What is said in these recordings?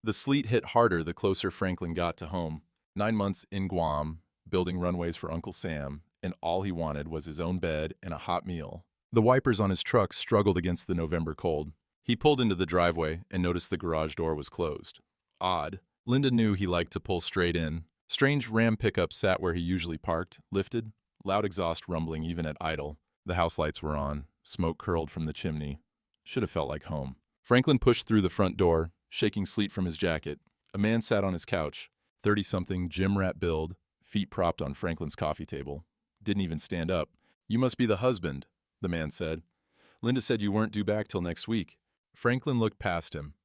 The sleet hit harder the closer Franklin got to home. 9 months in Guam, building runways for Uncle Sam, and all he wanted was his own bed and a hot meal. The wipers on his truck struggled against the November cold. He pulled into the driveway and noticed the garage door was closed. Odd. Linda knew he liked to pull straight in. Strange Ram pickup sat where he usually parked, lifted, loud exhaust rumbling even at idle. The house lights were on. Smoke curled from the chimney. Should have felt like home. Franklin pushed through the front door, shaking sleet from his jacket. A man sat on his couch, 30-something, gym rat build, feet propped on Franklin's coffee table. Didn't even stand up. "You must be the husband," the man said. "Linda said you weren't due back till next week." Franklin looked past him.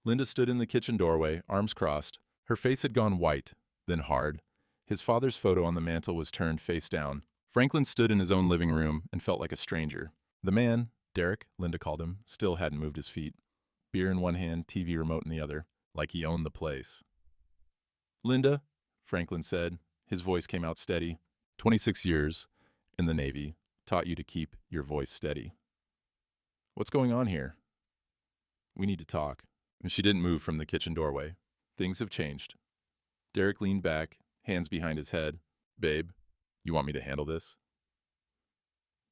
Linda stood in the kitchen doorway, arms crossed. Her face had gone white, then hard. His father's photo on the mantel was turned face down. Franklin stood in his own living room and felt like a stranger. The man, Derek, Linda called him, still hadn't moved his feet. Beer in one hand, TV remote in the other, like he owned the place. "Linda," Franklin said. His voice came out steady. 26 years in the Navy taught you to keep your voice steady. "What's going on here?" "We need to talk." And she didn't move from the kitchen doorway. "Things have changed." Derek leaned back, hands behind his head. "Babe, you want me to handle this?"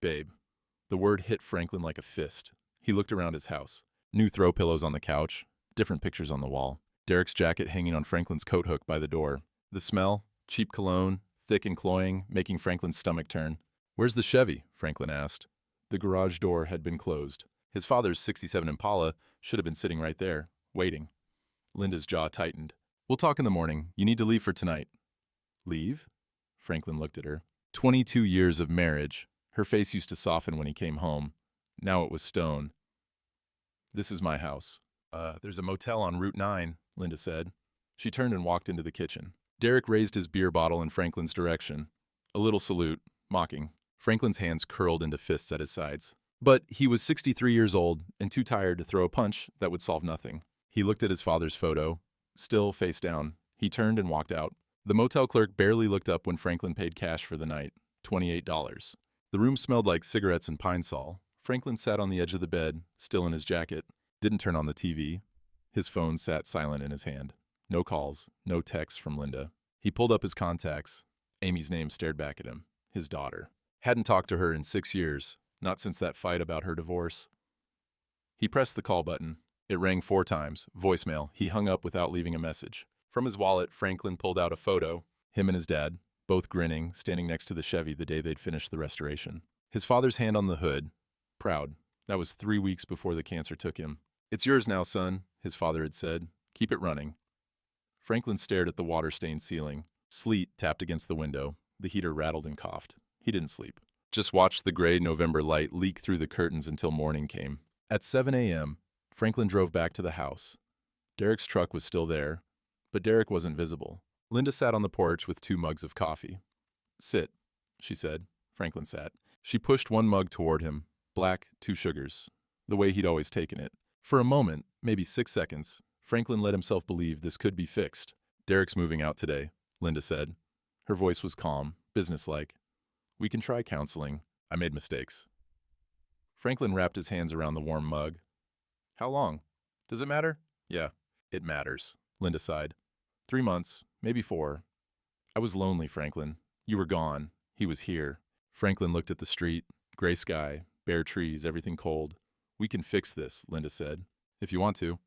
"Babe." The word hit Franklin like a fist. He looked around his house. New throw pillows on the couch, different pictures on the wall. Derek's jacket hanging on Franklin's coat hook by the door. The smell, cheap cologne, thick and cloying, making Franklin's stomach turn. "Where's the Chevy?" Franklin asked. The garage door had been closed. His father's '67 Impala should have been sitting right there, waiting. Linda's jaw tightened. "We'll talk in the morning. You need to leave for tonight." "Leave?" Franklin looked at her. 22 years of marriage. Her face used to soften when he came home. Now it was stone. "This is my house." There's a motel on Route 9, Linda said. She turned and walked into the kitchen. Derek raised his beer bottle in Franklin's direction. A little salute, mocking. Franklin's hands curled into fists at his sides. But he was 63 years old and too tired to throw a punch that would solve nothing. He looked at his father's photo, still face down. He turned and walked out. The motel clerk barely looked up when Franklin paid cash for the night, $28. The room smelled like cigarettes and pine sol. Franklin sat on the edge of the bed, still in his jacket, didn't turn on the TV. His phone sat silent in his hand. No calls, no texts from Linda. He pulled up his contacts. Amy's name stared back at him. His daughter. Hadn't talked to her in 6 years, not since that fight about her divorce. He pressed the call button. It rang 4 times, voicemail. He hung up without leaving a message. From his wallet, Franklin pulled out a photo. Him and his dad, both grinning, standing next to the Chevy the day they'd finished the restoration. His father's hand on the hood. Proud. That was 3 weeks before the cancer took him. "It's yours now, son," his father had said. "Keep it running." Franklin stared at the water-stained ceiling. Sleet tapped against the window. The heater rattled and coughed. He didn't sleep. Just watched the gray November light leak through the curtains until morning came. At 7 a.m., Franklin drove back to the house. Derek's truck was still there, but Derek wasn't visible. Linda sat on the porch with 2 mugs of coffee. "Sit," she said. Franklin sat. She pushed one mug toward him. Black, 2 sugars. The way he'd always taken it. For a moment, maybe 6 seconds, Franklin let himself believe this could be fixed. "Derek's moving out today," Linda said. Her voice was calm, businesslike. "We can try counseling. I made mistakes." Franklin wrapped his hands around the warm mug. "How long? Does it matter?" "Yeah, it matters," Linda sighed. 3 months, maybe 4. "I was lonely, Franklin. You were gone. He was here." Franklin looked at the street. Gray sky, bare trees, everything cold. "We can fix this," Linda said. "If you want to."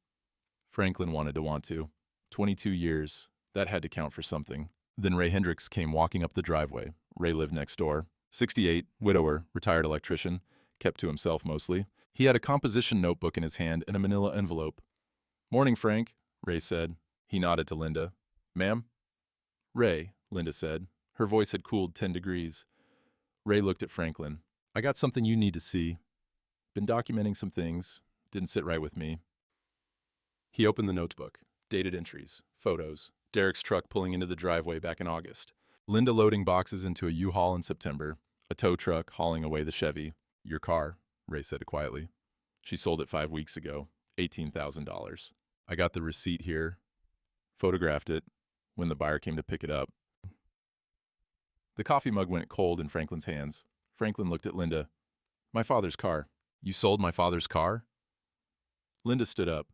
Franklin wanted to want to. 22 years. That had to count for something. Then Ray Hendricks came walking up the driveway. Ray lived next door. 68, widower, retired electrician, kept to himself mostly. He had a composition notebook in his hand and a manila envelope. "Morning, Frank," Ray said. He nodded to Linda. "Ma'am?" "Ray," Linda said. Her voice had cooled 10 degrees. Ray looked at Franklin. "I got something you need to see. Been documenting some things. Didn't sit right with me." He opened the notebook. Dated entries. Photos. Derek's truck pulling into the driveway back in August. Linda loading boxes into a U-Haul in September. A tow truck hauling away the Chevy. "Your car," Ray said quietly. "She sold it 5 weeks ago. $18,000. I got the receipt here. Photographed it when the buyer came to pick it up." The coffee mug went cold in Franklin's hands. Franklin looked at Linda. "My father's car." "You sold my father's car?" Linda stood up.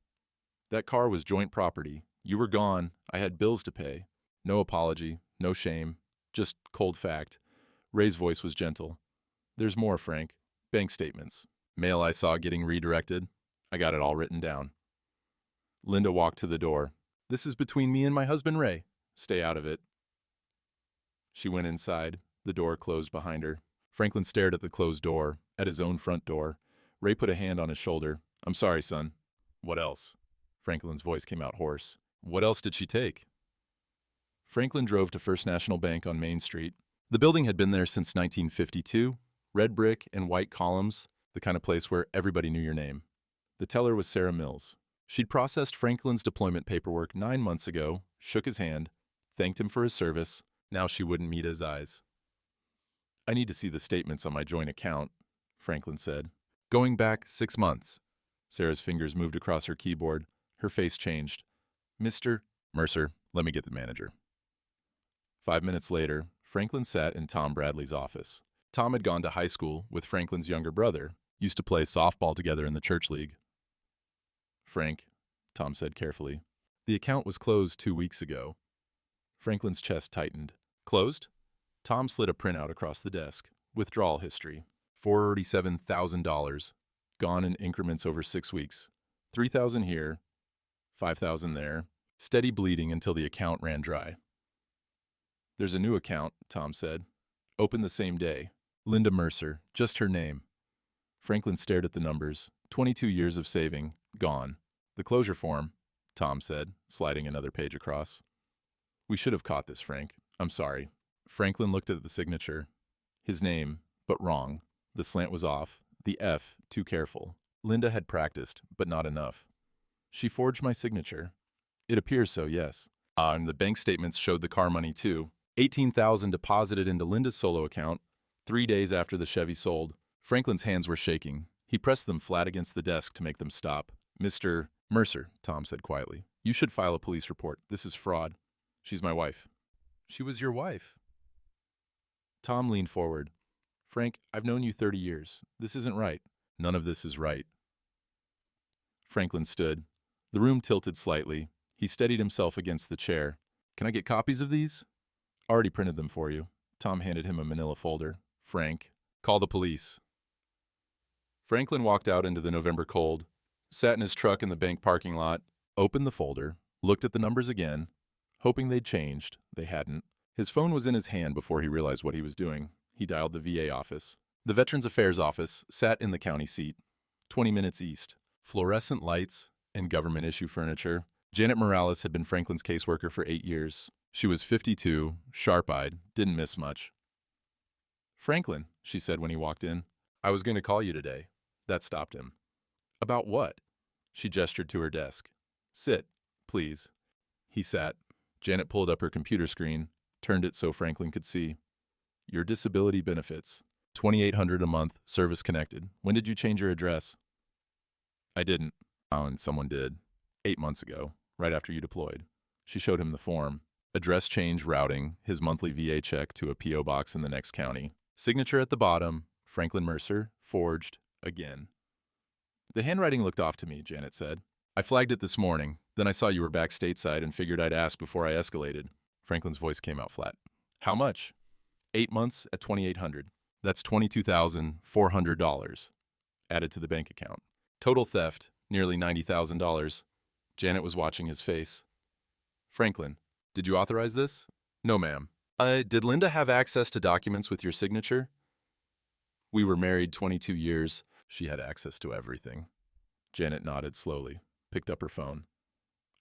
"That car was joint property. You were gone. I had bills to pay. No apology, no shame, just cold fact. Ray's voice was gentle. There's more, Frank. Bank statements. Mail I saw getting redirected. I got it all written down. Linda walked to the door. This is between me and my husband, Ray. Stay out of it. She went inside. The door closed behind her. Franklin stared at the closed door, at his own front door. Ray put a hand on his shoulder. I'm sorry, son. What else? Franklin's voice came out hoarse. What else did she take? Franklin drove to First National Bank on Main Street. The building had been there since 1952. Red brick and white columns, the kind of place where everybody knew your name. The teller was Sarah Mills. She'd processed Franklin's deployment paperwork 9 months ago, shook his hand, thanked him for his service. Now she wouldn't meet his eyes. I need to see the statements on my joint account, Franklin said. Going back 6 months. Sarah's fingers moved across her keyboard. Her face changed. Mr. Mercer, let me get the manager. 5 minutes later, Franklin sat in Tom Bradley's office. Tom had gone to high school with Franklin's younger brother, used to play softball together in the church league. Frank, Tom said carefully, the account was closed 2 weeks ago. Franklin's chest tightened. Closed? Tom slid a printout across the desk. Withdrawal history. $47,000. Gone in increments over 6 weeks. $3,000 here, $5,000 there. Steady bleeding until the account ran dry. There's a new account, Tom said. Opened the same day. Linda Mercer, just her name. Franklin stared at the numbers. 22 years of saving, gone. The closure form, Tom said, sliding another page across. We should have caught this, Frank. I'm sorry. Franklin looked at the signature. His name, but wrong. The slant was off. The F, too careful. Linda had practiced, but not enough. She forged my signature. It appears so, yes. And the bank statements showed the car money, too. $18,000 deposited into Linda's solo account 3 days after the Chevy sold. Franklin's hands were shaking. He pressed them flat against the desk to make them stop. Mr. Mercer, Tom said quietly, you should file a police report. This is fraud. She's my wife. She was your wife? Tom leaned forward. Frank, I've known you 30 years. This isn't right. None of this is right. Franklin stood. The room tilted slightly. He steadied himself against the chair. Can I get copies of these? Already printed them for you. Tom handed him a manila folder. Frank, call the police. Franklin walked out into the November cold, sat in his truck in the bank parking lot, opened the folder, looked at the numbers again, hoping they'd changed. They hadn't. His phone was in his hand before he realized what he was doing. He dialed the VA office. The Veterans Affairs office sat in the county seat, 20 minutes east. Fluorescent lights and government-issue furniture. Janet Morales had been Franklin's caseworker for 8 years. She was 52, sharp-eyed, didn't miss much. Franklin, she said when he walked in, I was going to call you today. That stopped him. About what? She gestured to her desk. Sit, please. He sat. Janet pulled up her computer screen, turned it so Franklin could see. Your disability benefits. $2,800 a month, service connected. When did you change your address? I didn't. Oh, and someone did. 8 months ago, right after you deployed. She showed him the form. Address change routing, his monthly VA check to a P.O. box in the next county. Signature at the bottom, Franklin Mercer, forged, again. The handwriting looked off to me, Janet said. I flagged it this morning. Then I saw you were back stateside and figured I'd ask before I escalated. Franklin's voice came out flat. How much? 8 months at $2,800. That's $22,400 added to the bank account. Total theft, nearly $90,000. Janet was watching his face. Franklin, did you authorize this? No, ma'am. Did Linda have access to documents with your signature? We were married 22 years. She had access to everything. Janet nodded slowly, picked up her phone.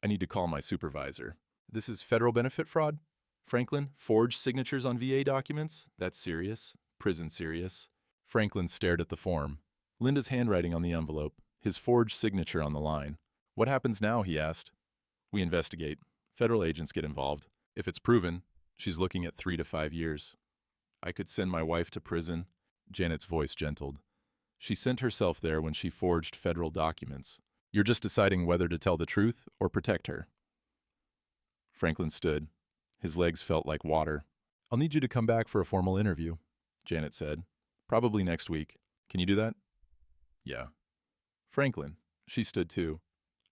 I need to call my supervisor. This is federal benefit fraud? Franklin, forged signatures on VA documents? That's serious. Prison serious. Franklin stared at the form. Linda's handwriting on the envelope, his forged signature on the line. What happens now, he asked. We investigate. Federal agents get involved. If it's proven, she's looking at 3 to 5 years. I could send my wife to prison. Janet's voice gentled. She sent herself there when she forged federal documents. You're just deciding whether to tell the truth or protect her. Franklin stood. His legs felt like water. I'll need you to come back for a formal interview, Janet said. Probably next week. Can you do that? Yeah. Franklin. She stood too.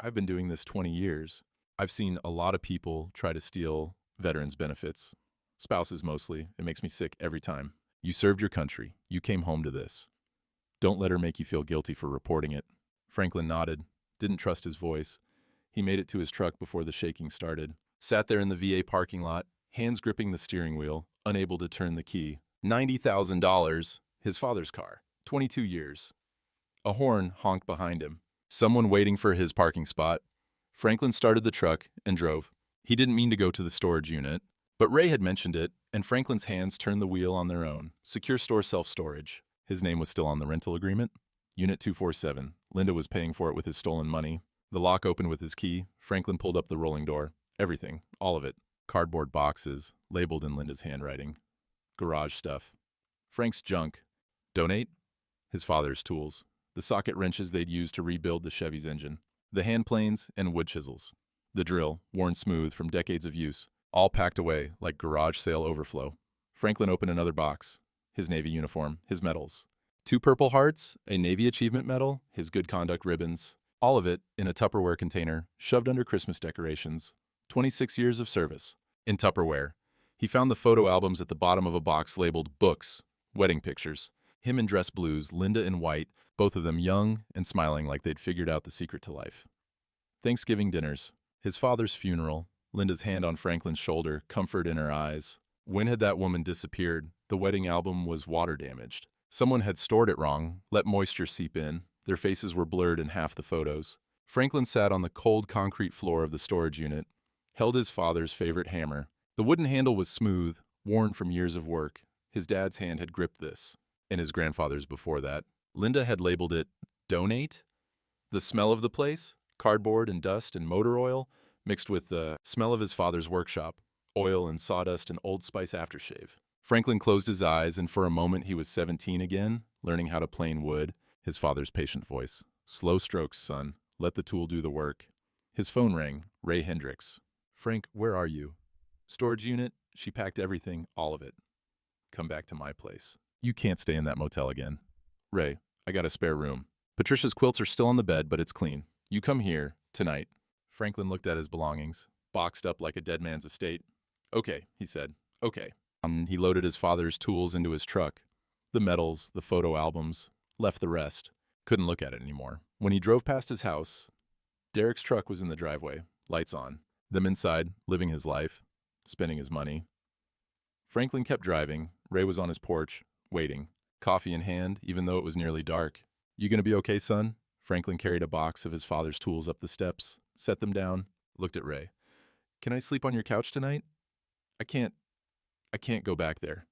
I've been doing this 20 years. I've seen a lot of people try to steal veterans' benefits. Spouses mostly. It makes me sick every time. You served your country. You came home to this. Don't let her make you feel guilty for reporting it. Franklin nodded, didn't trust his voice. He made it to his truck before the shaking started. Sat there in the VA parking lot, hands gripping the steering wheel, unable to turn the key. $90,000, his father's car. 22 years. A horn honked behind him. Someone waiting for his parking spot. Franklin started the truck and drove. He didn't mean to go to the storage unit, but Ray had mentioned it, and Franklin's hands turned the wheel on their own. Secure store self-storage. His name was still on the rental agreement. Unit 247. Linda was paying for it with his stolen money. The lock opened with his key. Franklin pulled up the rolling door. Everything. All of it. Cardboard boxes, labeled in Linda's handwriting. Garage stuff. Frank's junk. Donate? His father's tools. The socket wrenches they'd used to rebuild the Chevy's engine. The hand planes and wood chisels. The drill, worn smooth from decades of use. All packed away like garage sale overflow. Franklin opened another box. His Navy uniform. His medals. 2 Purple Hearts, a Navy Achievement Medal, his Good Conduct ribbons. All of it in a Tupperware container, shoved under Christmas decorations. 26 years of service. In Tupperware. He found the photo albums at the bottom of a box labeled Books, Wedding Pictures. Him in dress blues, Linda in white, both of them young and smiling like they'd figured out the secret to life. Thanksgiving dinners. His father's funeral, Linda's hand on Franklin's shoulder, comfort in her eyes. When had that woman disappeared? The wedding album was water damaged. Someone had stored it wrong, let moisture seep in. Their faces were blurred in half the photos. Franklin sat on the cold concrete floor of the storage unit, held his father's favorite hammer. The wooden handle was smooth, worn from years of work. His dad's hand had gripped this, and his grandfather's before that. Linda had labeled it, Donate? The smell of the place, cardboard and dust and motor oil, mixed with the smell of his father's workshop, oil and sawdust and Old Spice aftershave. Franklin closed his eyes, and for a moment he was 17 again, learning how to plane wood. His father's patient voice. Slow strokes, son. Let the tool do the work. His phone rang. Ray Hendricks. Frank, where are you? Storage unit. She packed everything, all of it. Come back to my place. You can't stay in that motel again. Ray, I got a spare room. Patricia's quilts are still on the bed, but it's clean. You come here, tonight. Franklin looked at his belongings, boxed up like a dead man's estate. Okay, he said. Okay. He loaded his father's tools into his truck. The medals, the photo albums, left the rest. Couldn't look at it anymore. When he drove past his house, Derek's truck was in the driveway, lights on. Them inside, living his life, spending his money. Franklin kept driving. Ray was on his porch, waiting, coffee in hand, even though it was nearly dark. You gonna be okay, son? Franklin carried a box of his father's tools up the steps, set them down, looked at Ray. Can I sleep on your couch tonight? I can't go back there.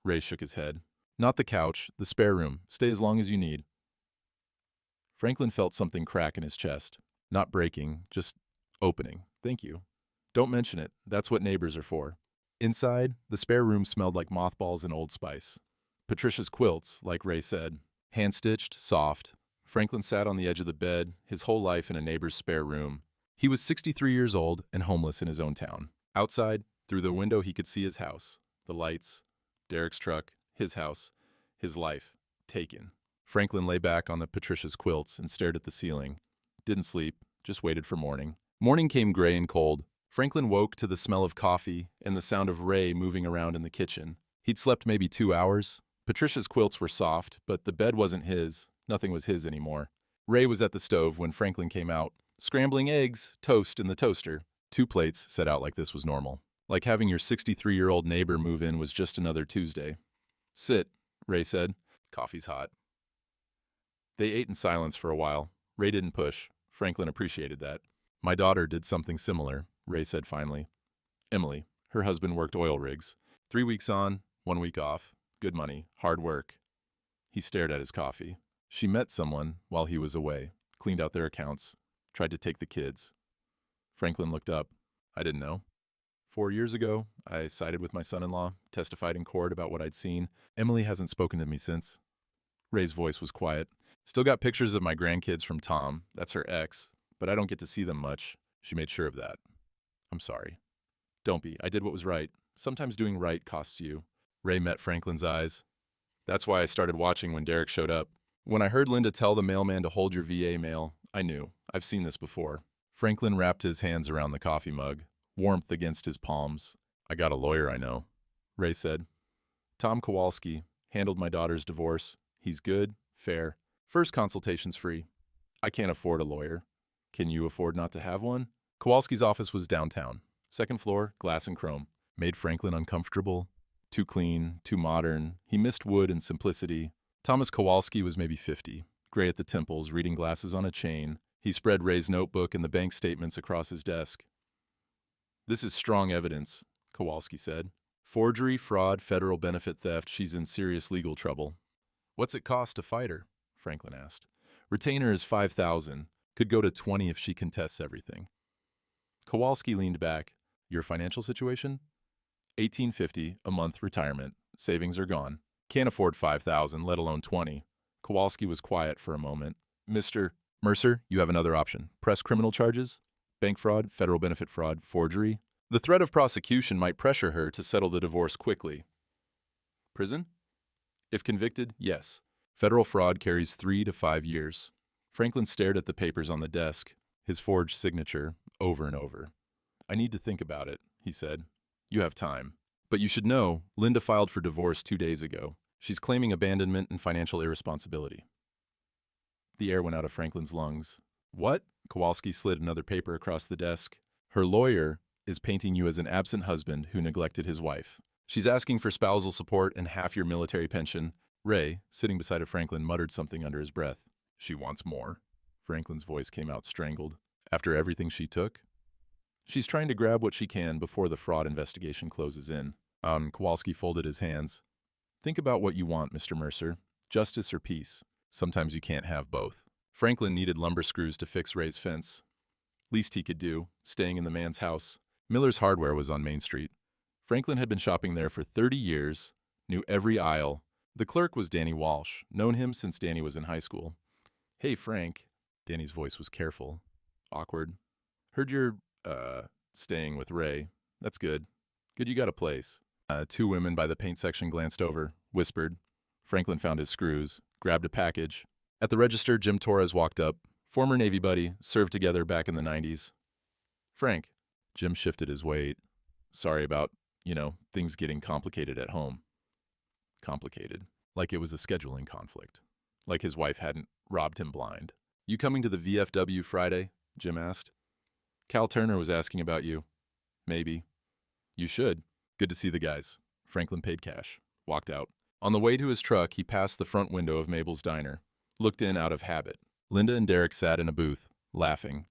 Ray shook his head. Not the couch, the spare room. Stay as long as you need. Franklin felt something crack in his chest. Not breaking, just opening. Thank you. Don't mention it. That's what neighbors are for. Inside, the spare room smelled like mothballs and Old Spice. Patricia's quilts, like Ray said. Hand-stitched, soft. Franklin sat on the edge of the bed, his whole life in a neighbor's spare room. He was 63 years old and homeless in his own town. Outside, through the window he could see his house. The lights, Derek's truck, his house, his life, taken. Franklin lay back on the Patricia's quilts and stared at the ceiling. Didn't sleep, just waited for morning. Morning came gray and cold. Franklin woke to the smell of coffee and the sound of Ray moving around in the kitchen. He'd slept maybe 2 hours. Patricia's quilts were soft, but the bed wasn't his. Nothing was his anymore. Ray was at the stove when Franklin came out. Scrambling eggs, toast in the toaster. 2 plates set out like this was normal. Like having your 63-year-old neighbor move in was just another Tuesday. Sit, Ray said. Coffee's hot. They ate in silence for a while. Ray didn't push. Franklin appreciated that. My daughter did something similar, Ray said finally. Emily, her husband worked oil rigs. 3 weeks on, 1 week off. Good money, hard work. He stared at his coffee. She met someone while he was away, cleaned out their accounts, tried to take the kids. Franklin looked up. I didn't know. 4 years ago, I sided with my son-in-law, testified in court about what I'd seen. Emily hasn't spoken to me since. Ray's voice was quiet. Still got pictures of my grandkids from Tom, that's her ex, but I don't get to see them much. She made sure of that. I'm sorry. Don't be. I did what was right. Sometimes doing right costs you. Ray met Franklin's eyes. That's why I started watching when Derek showed up. When I heard Linda tell the mailman to hold your VA mail, I knew. I've seen this before. Franklin wrapped his hands around the coffee mug, warmth against his palms. I got a lawyer I know, Ray said. Tom Kowalski handled my daughter's divorce. He's good, fair. First consultation's free. I can't afford a lawyer. Can you afford not to have one? Kowalski's office was downtown. Second floor, glass and chrome. Made Franklin uncomfortable. Too clean, too modern. He missed wood and simplicity. Thomas Kowalski was maybe 50, gray at the temples, reading glasses on a chain. He spread Ray's notebook and the bank statements across his desk. This is strong evidence, Kowalski said. Forgery, fraud, federal benefit theft. She's in serious legal trouble. What's it cost to fight her? Franklin asked. Retainer is $5,000. Could go to $20 if she contests everything. Kowalski leaned back. Your financial situation? $1,850 a month retirement. Savings are gone. Can't afford $5,000, let alone $20. Kowalski was quiet for a moment. Mr. Mercer, you have another option. Press criminal charges? Bank fraud, federal benefit fraud, forgery. The threat of prosecution might pressure her to settle the divorce quickly. Prison? If convicted, yes. Federal fraud carries 3 to 5 years. Franklin stared at the papers on the desk, his forged signature, over and over. I need to think about it, he said. You have time. But you should know, Linda filed for divorce 2 days ago. She's claiming abandonment and financial irresponsibility. The air went out of Franklin's lungs. What? Kowalski slid another paper across the desk. Her lawyer is painting you as an absent husband who neglected his wife. She's asking for spousal support and half your military pension. Ray, sitting beside Franklin, muttered something under his breath. She wants more. Franklin's voice came out strangled. After everything she took? She's trying to grab what she can before the fraud investigation closes in. Kowalski folded his hands. Think about what you want, Mr. Mercer. Justice or peace. Sometimes you can't have both. Franklin needed lumber screws to fix Ray's fence. Least he could do, staying in the man's house. Miller's Hardware was on Main Street. Franklin had been shopping there for 30 years, knew every aisle. The clerk was Danny Walsh, known him since Danny was in high school. Hey, Frank. Danny's voice was careful. Awkward. Heard you're, staying with Ray. That's good. Good you got a place. 2 women by the paint section glanced over, whispered. Franklin found his screws, grabbed a package. At the register, Jim Torres walked up. Former Navy buddy, served together back in the 90s. Frank. Jim shifted his weight. Sorry about, things getting complicated at home. Complicated. Like it was a scheduling conflict. Like his wife hadn't robbed him blind. You coming to the VFW Friday? Jim asked. Cal Turner was asking about you. Maybe. You should. Good to see the guys. Franklin paid cash. Walked out. On the way to his truck, he passed the front window of Mabel's diner. Looked in out of habit. Linda and Derek sat in a booth, laughing.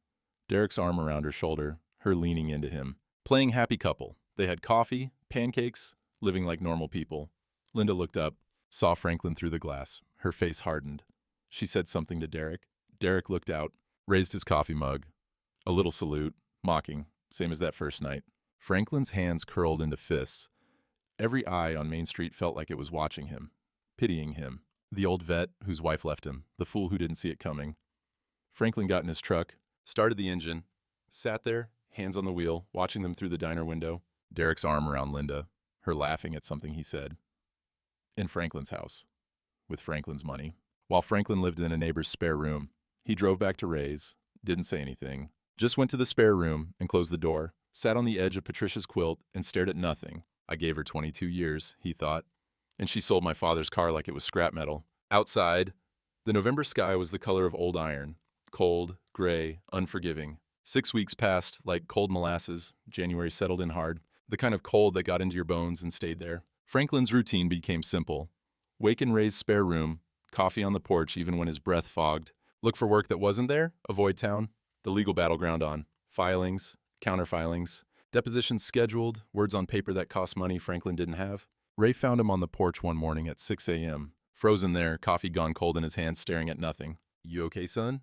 Derek's arm around her shoulder, her leaning into him. Playing happy couple. They had coffee, pancakes, living like normal people. Linda looked up, saw Franklin through the glass. Her face hardened. She said something to Derek. Derek looked out, raised his coffee mug. A little salute, mocking, same as that first night. Franklin's hands curled into fists. Every eye on Main Street felt like it was watching him, pitying him. The old vet whose wife left him, the fool who didn't see it coming. Franklin got in his truck, started the engine, sat there, hands on the wheel, watching them through the diner window. Derek's arm around Linda, her laughing at something he said. In Franklin's house, with Franklin's money. While Franklin lived in a neighbor's spare room, he drove back to Ray's, didn't say anything, just went to the spare room and closed the door, sat on the edge of Patricia's quilt and stared at nothing. I gave her 22 years, he thought, and she sold my father's car like it was scrap metal. Outside, the November sky was the color of old iron, cold, gray, unforgiving. 6 weeks passed like cold molasses. January settled in hard, the kind of cold that got into your bones and stayed there. Franklin's routine became simple. Wake in Ray's spare room, coffee on the porch even when his breath fogged. Look for work that wasn't there, avoid town. The legal battleground on. Filings, counterfilings, depositions scheduled, words on paper that cost money Franklin didn't have. Ray found him on the porch one morning at 6 a.m., frozen there, coffee gone cold in his hand, staring at nothing. You okay, son?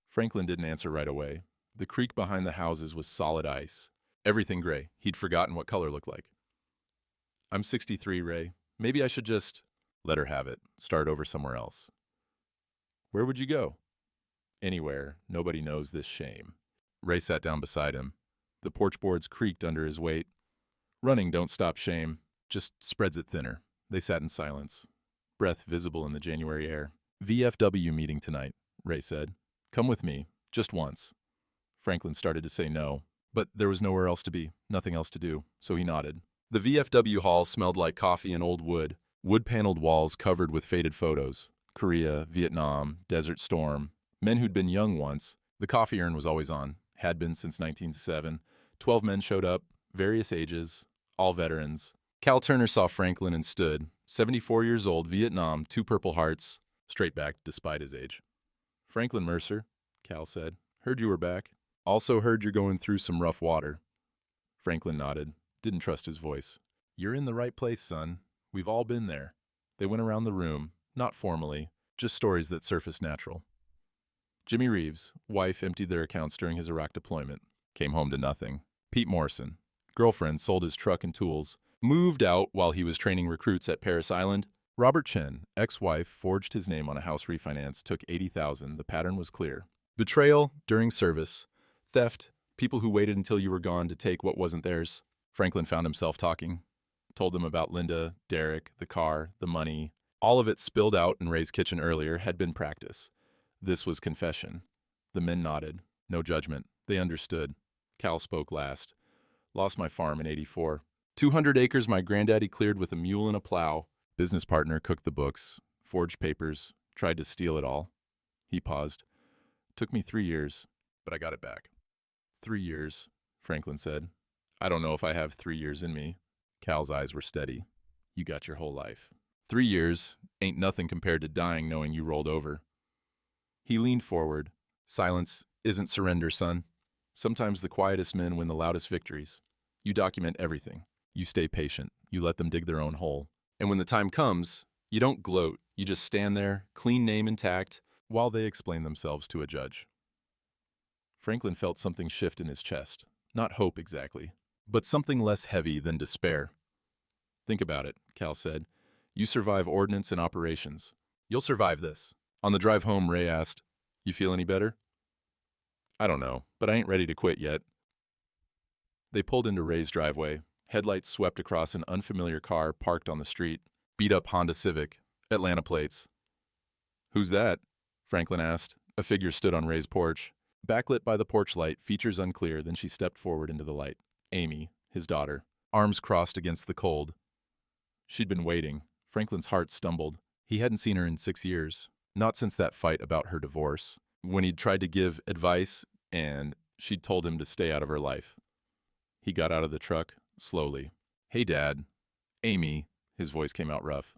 Franklin didn't answer right away. The creek behind the houses was solid ice. Everything gray. He'd forgotten what color looked like. I'm 63, Ray. Maybe I should just let her have it, start over somewhere else. Where would you go? Anywhere. Nobody knows this shame. Ray sat down beside him. The porch boards creaked under his weight. Running don't stop shame, just spreads it thinner. They sat in silence, breath visible in the January air. VFW meeting tonight, Ray said. Come with me, just once. Franklin started to say no, but there was nowhere else to be, nothing else to do, so he nodded. The VFW hall smelled like coffee and old wood, wood-paneled walls covered with faded photos. Korea, Vietnam, Desert Storm, men who'd been young once. The coffee urn was always on, had been since 1907. 12 men showed up, various ages, all veterans. Cal Turner saw Franklin and stood, 74 years old, Vietnam, 2 Purple Hearts, straight back despite his age. Franklin Mercer, Cal said, heard you were back. Also heard you're going through some rough water. Franklin nodded, didn't trust his voice. You're in the right place, son. We've all been there. They went around the room, not formally, just stories that surfaced natural. Jimmy Reeves, wife emptied their accounts during his Iraq deployment, came home to nothing. Pete Morrison, girlfriend sold his truck and tools, moved out while he was training recruits at Paris Island. Robert Chen, ex-wife, forged his name on a house refinance, took $80,000. The pattern was clear. Betrayal during service, theft, people who waited until you were gone to take what wasn't theirs. Franklin found himself talking. Told them about Linda, Derek, the car, the money. All of it spilled out in Ray's kitchen earlier had been practice. This was confession. The men nodded. No judgment. They understood. Cal spoke last. Lost my farm in '84. 200 acres my granddaddy cleared with a mule and a plow. Business partner cooked the books, forged papers, tried to steal it all. He paused. Took me 3 years, but I got it back. 3 years, Franklin said. I don't know if I have 3 years in me. Cal's eyes were steady. You got your whole life. 3 years ain't nothing compared to dying knowing you rolled over. He leaned forward. Silence isn't surrender, son. Sometimes the quietest men win the loudest victories. You document everything. You stay patient. You let them dig their own hole. And when the time comes, you don't gloat. You just stand there, clean name intact, while they explain themselves to a judge. Franklin felt something shift in his chest. Not hope exactly, but something less heavy than despair. Think about it, Cal said. You survive ordnance and operations. You'll survive this. On the drive home, Ray asked, You feel any better? I don't know, but I ain't ready to quit yet. They pulled into Ray's driveway. Headlights swept across an unfamiliar car parked on the street. Beat-up Honda Civic, Atlanta plates. Who's that? Franklin asked. A figure stood on Ray's porch. Backlit by the porch light, features unclear, then she stepped forward into the light. Amy, his daughter, arms crossed against the cold. She'd been waiting. Franklin's heart stumbled. He hadn't seen her in 6 years, not since that fight about her divorce, when he'd tried to give advice and she'd told him to stay out of her life. He got out of the truck, slowly. Hey, Dad. Amy, his voice came out rough.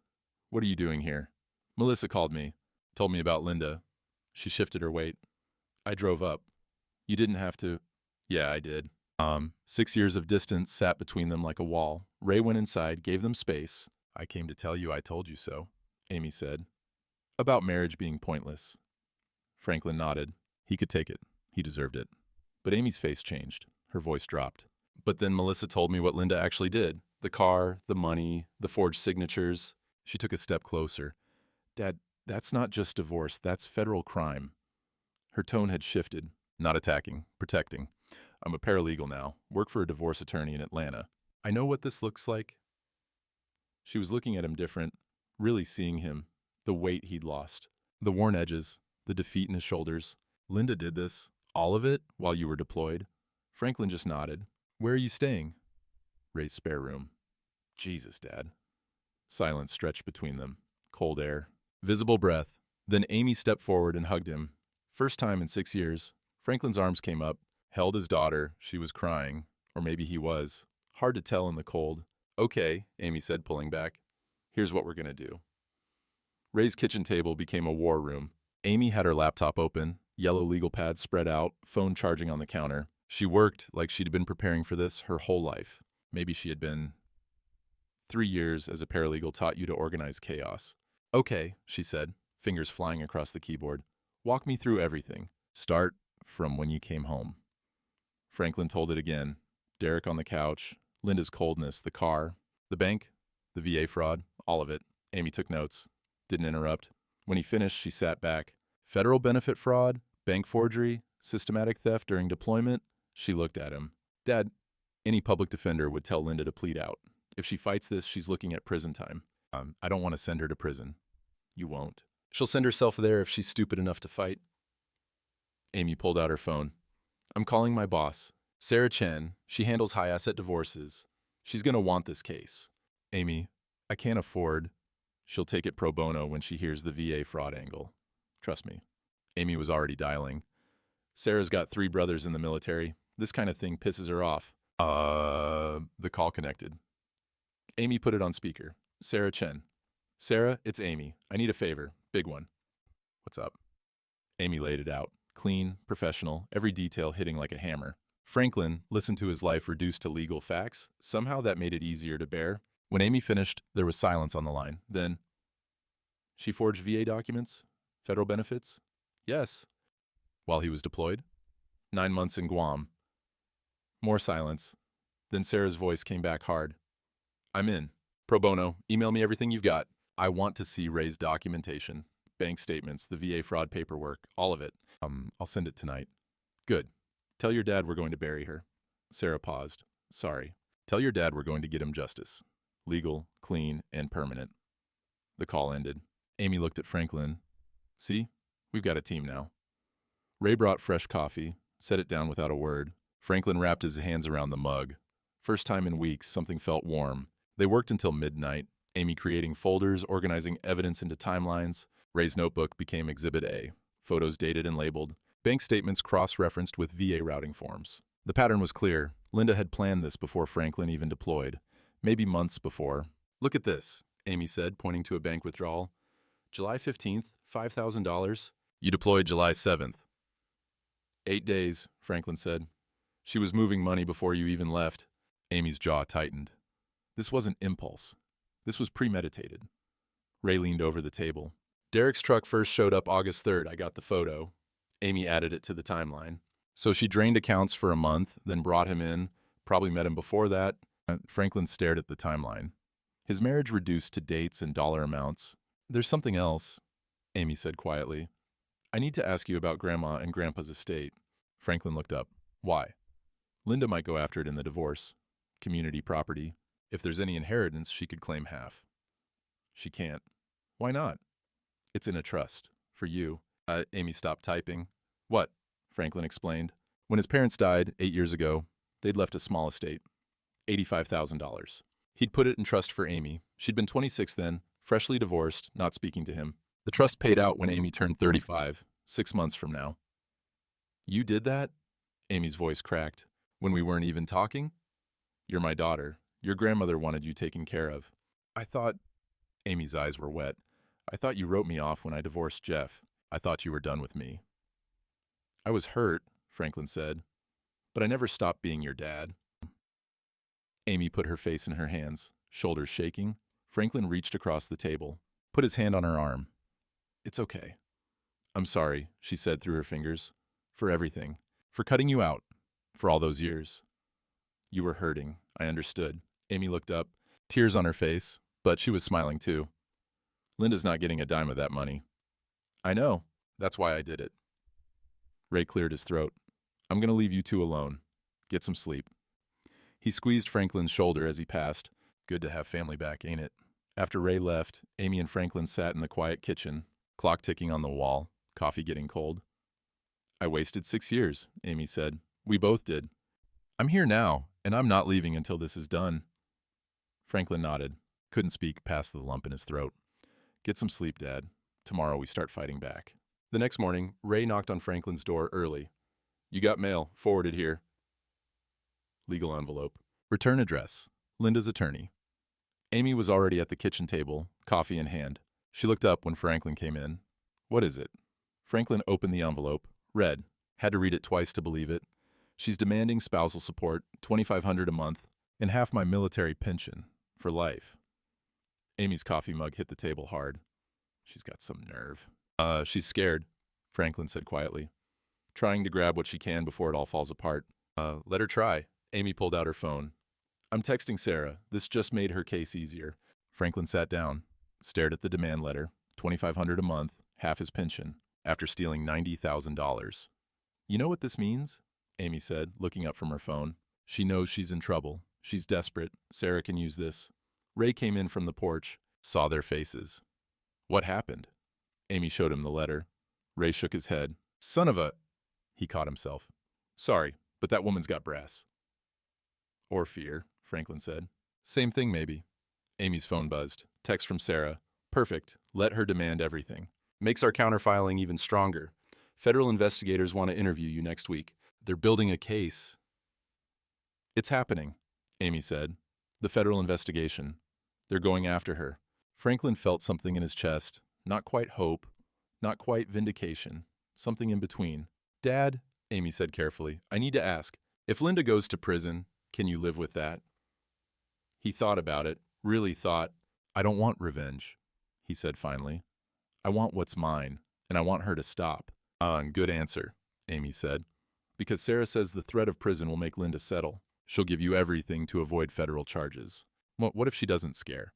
What are you doing here? Melissa called me, told me about Linda. She shifted her weight. I drove up. You didn't have to. Yeah, I did. 6 years of distance sat between them like a wall. Ray went inside, gave them space. I came to tell you I told you so, Amy said. About marriage being pointless. Franklin nodded. He could take it. He deserved it. But Amy's face changed. Her voice dropped. But then Melissa told me what Linda actually did. The car, the money, the forged signatures. She took a step closer. Dad, that's not just divorce. That's federal crime. Her tone had shifted. Not attacking, protecting. I'm a paralegal now. Work for a divorce attorney in Atlanta. I know what this looks like. She was looking at him different, really seeing him, the weight he'd lost, the worn edges, the defeat in his shoulders. Linda did this, all of it, while you were deployed. Franklin just nodded. Where are you staying? Ray's spare room. Jesus, Dad. Silence stretched between them. Cold air. Visible breath. Then Amy stepped forward and hugged him. First time in 6 years. Franklin's arms came up, held his daughter. She was crying. Or maybe he was. Hard to tell in the cold. Okay, Amy said, pulling back. Here's what we're going to do. Ray's kitchen table became a war room. Amy had her laptop open, yellow legal pads spread out, phone charging on the counter. She worked like she'd been preparing for this her whole life. Maybe she had been. 3 years as a paralegal taught you to organize chaos. Okay, she said, fingers flying across the keyboard. Walk me through everything. Start from when you came home. Franklin told it again. Derek on the couch, Linda's coldness, the car, the bank, the VA fraud, all of it. Amy took notes. Didn't interrupt. When he finished, she sat back. Federal benefit fraud, bank forgery, systematic theft during deployment. She looked at him. Dad, any public defender would tell Linda to plead out. If she fights this, she's looking at prison time. I don't want to send her to prison. You won't. She'll send herself there if she's stupid enough to fight. Amy pulled out her phone. I'm calling my boss. Sarah Chen. She handles high-asset divorces. She's gonna want this case. Amy, I can't afford. She'll take it pro bono when she hears the VA fraud angle. Trust me. Amy was already dialing. Sarah's got 3 brothers in the military. This kind of thing pisses her off. The call connected. Amy put it on speaker. Sarah Chen. Sarah, it's Amy. I need a favor. Big one. What's up? Amy laid it out. Clean, professional, every detail hitting like a hammer. Franklin listened to his life reduced to legal facts. Somehow that made it easier to bear. When Amy finished, there was silence on the line. Then, she forged VA documents? Federal benefits? Yes. While he was deployed? 9 months in Guam. More silence. Then Sarah's voice came back hard. I'm in. Pro bono. Email me everything you've got. I want to see Ray's documentation. Bank statements, the VA fraud paperwork, all of it. I'll send it tonight. Good. Tell your dad we're going to bury her. Sarah paused. Sorry. Tell your dad we're going to get him justice. Legal, clean, and permanent. The call ended. Amy looked at Franklin. See? We've got a team now. Ray brought fresh coffee, set it down without a word. Franklin wrapped his hands around the mug. First time in weeks, something felt warm. They worked until midnight, Amy creating folders, organizing evidence into timelines. Ray's notebook became Exhibit A, photos dated and labeled, bank statements cross-referenced with VA routing forms. The pattern was clear. Linda had planned this before Franklin even deployed, maybe months before. Look at this, Amy said, pointing to a bank withdrawal. July 15th, $5,000. You deployed July 7th. 8 days, Franklin said. She was moving money before you even left. Amy's jaw tightened. This wasn't impulse. This was premeditated. Ray leaned over the table. Derek's truck first showed up August 3rd. I got the photo. Amy added it to the timeline. So she drained accounts for a month, then brought him in, probably met him before that. Franklin stared at the timeline. His marriage reduced to dates and dollar amounts. There's something else, Amy said quietly. I need to ask you about Grandma and Grandpa's estate. Franklin looked up. Why? Linda might go after it in the divorce. Community property. If there's any inheritance, she could claim half. She can't. Why not? It's in a trust. For you. Amy stopped typing. What? Franklin explained. When his parents died 8 years ago, they'd left a small estate. $85,000. He'd put it in trust for Amy. She'd been 26 then, freshly divorced, not speaking to him. The trust paid out when Amy turned 35, 6 months from now. You did that? Amy's voice cracked. When we weren't even talking? You're my daughter. Your grandmother wanted you taken care of. I thought... Amy's eyes were wet. I thought you wrote me off when I divorced Jeff. I thought you were done with me. I was hurt, Franklin said, but I never stopped being your dad. Amy put her face in her hands, shoulders shaking. Franklin reached across the table, put his hand on her arm. It's okay. I'm sorry, she said through her fingers, for everything, for cutting you out, for all those years. You were hurting, I understood. Amy looked up, tears on her face, but she was smiling too. Linda's not getting a dime of that money. I know. That's why I did it. Ray cleared his throat. I'm going to leave you two alone. Get some sleep. He squeezed Franklin's shoulder as he passed. Good to have family back, ain't it? After Ray left, Amy and Franklin sat in the quiet kitchen, clock ticking on the wall, coffee getting cold. I wasted 6 years, Amy said. We both did. I'm here now, and I'm not leaving until this is done. Franklin nodded. Couldn't speak past the lump in his throat. Get some sleep, Dad. Tomorrow we start fighting back. The next morning, Ray knocked on Franklin's door early. You got mail, forwarded here. Legal envelope. Return address. Linda's attorney. Amy was already at the kitchen table, coffee in hand. She looked up when Franklin came in. What is it? Franklin opened the envelope, read. Had to read it twice to believe it. She's demanding spousal support, $2,500 a month, and half my military pension, for life. Amy's coffee mug hit the table hard. She's got some nerve. She's scared, Franklin said quietly, trying to grab what she can before it all falls apart. Let her try. Amy pulled out her phone. I'm texting Sarah. This just made her case easier. Franklin sat down, stared at the demand letter. $2,500 a month, half his pension, after stealing $90,000. You know what this means? Amy said, looking up from her phone. She knows she's in trouble. She's desperate. Sarah can use this. Ray came in from the porch, saw their faces. What happened? Amy showed him the letter. Ray shook his head. Son of a... He caught himself. Sorry, but that woman's got brass. Or fear, Franklin said. Same thing, maybe. Amy's phone buzzed. Text from Sarah. Perfect. Let her demand everything. Makes our counterfiling even stronger. Federal investigators want to interview you next week. They're building a case. It's happening, Amy said. The federal investigation. They're going after her. Franklin felt something in his chest. Not quite hope. Not quite vindication. Something in between. Dad, Amy said carefully, I need to ask. If Linda goes to prison, can you live with that? He thought about it. Really thought. I don't want revenge, he said finally. I want what's mine, and I want her to stop. Good answer, Amy said. Because Sarah says the threat of prison will make Linda settle. She'll give you everything to avoid federal charges. What if she doesn't scare?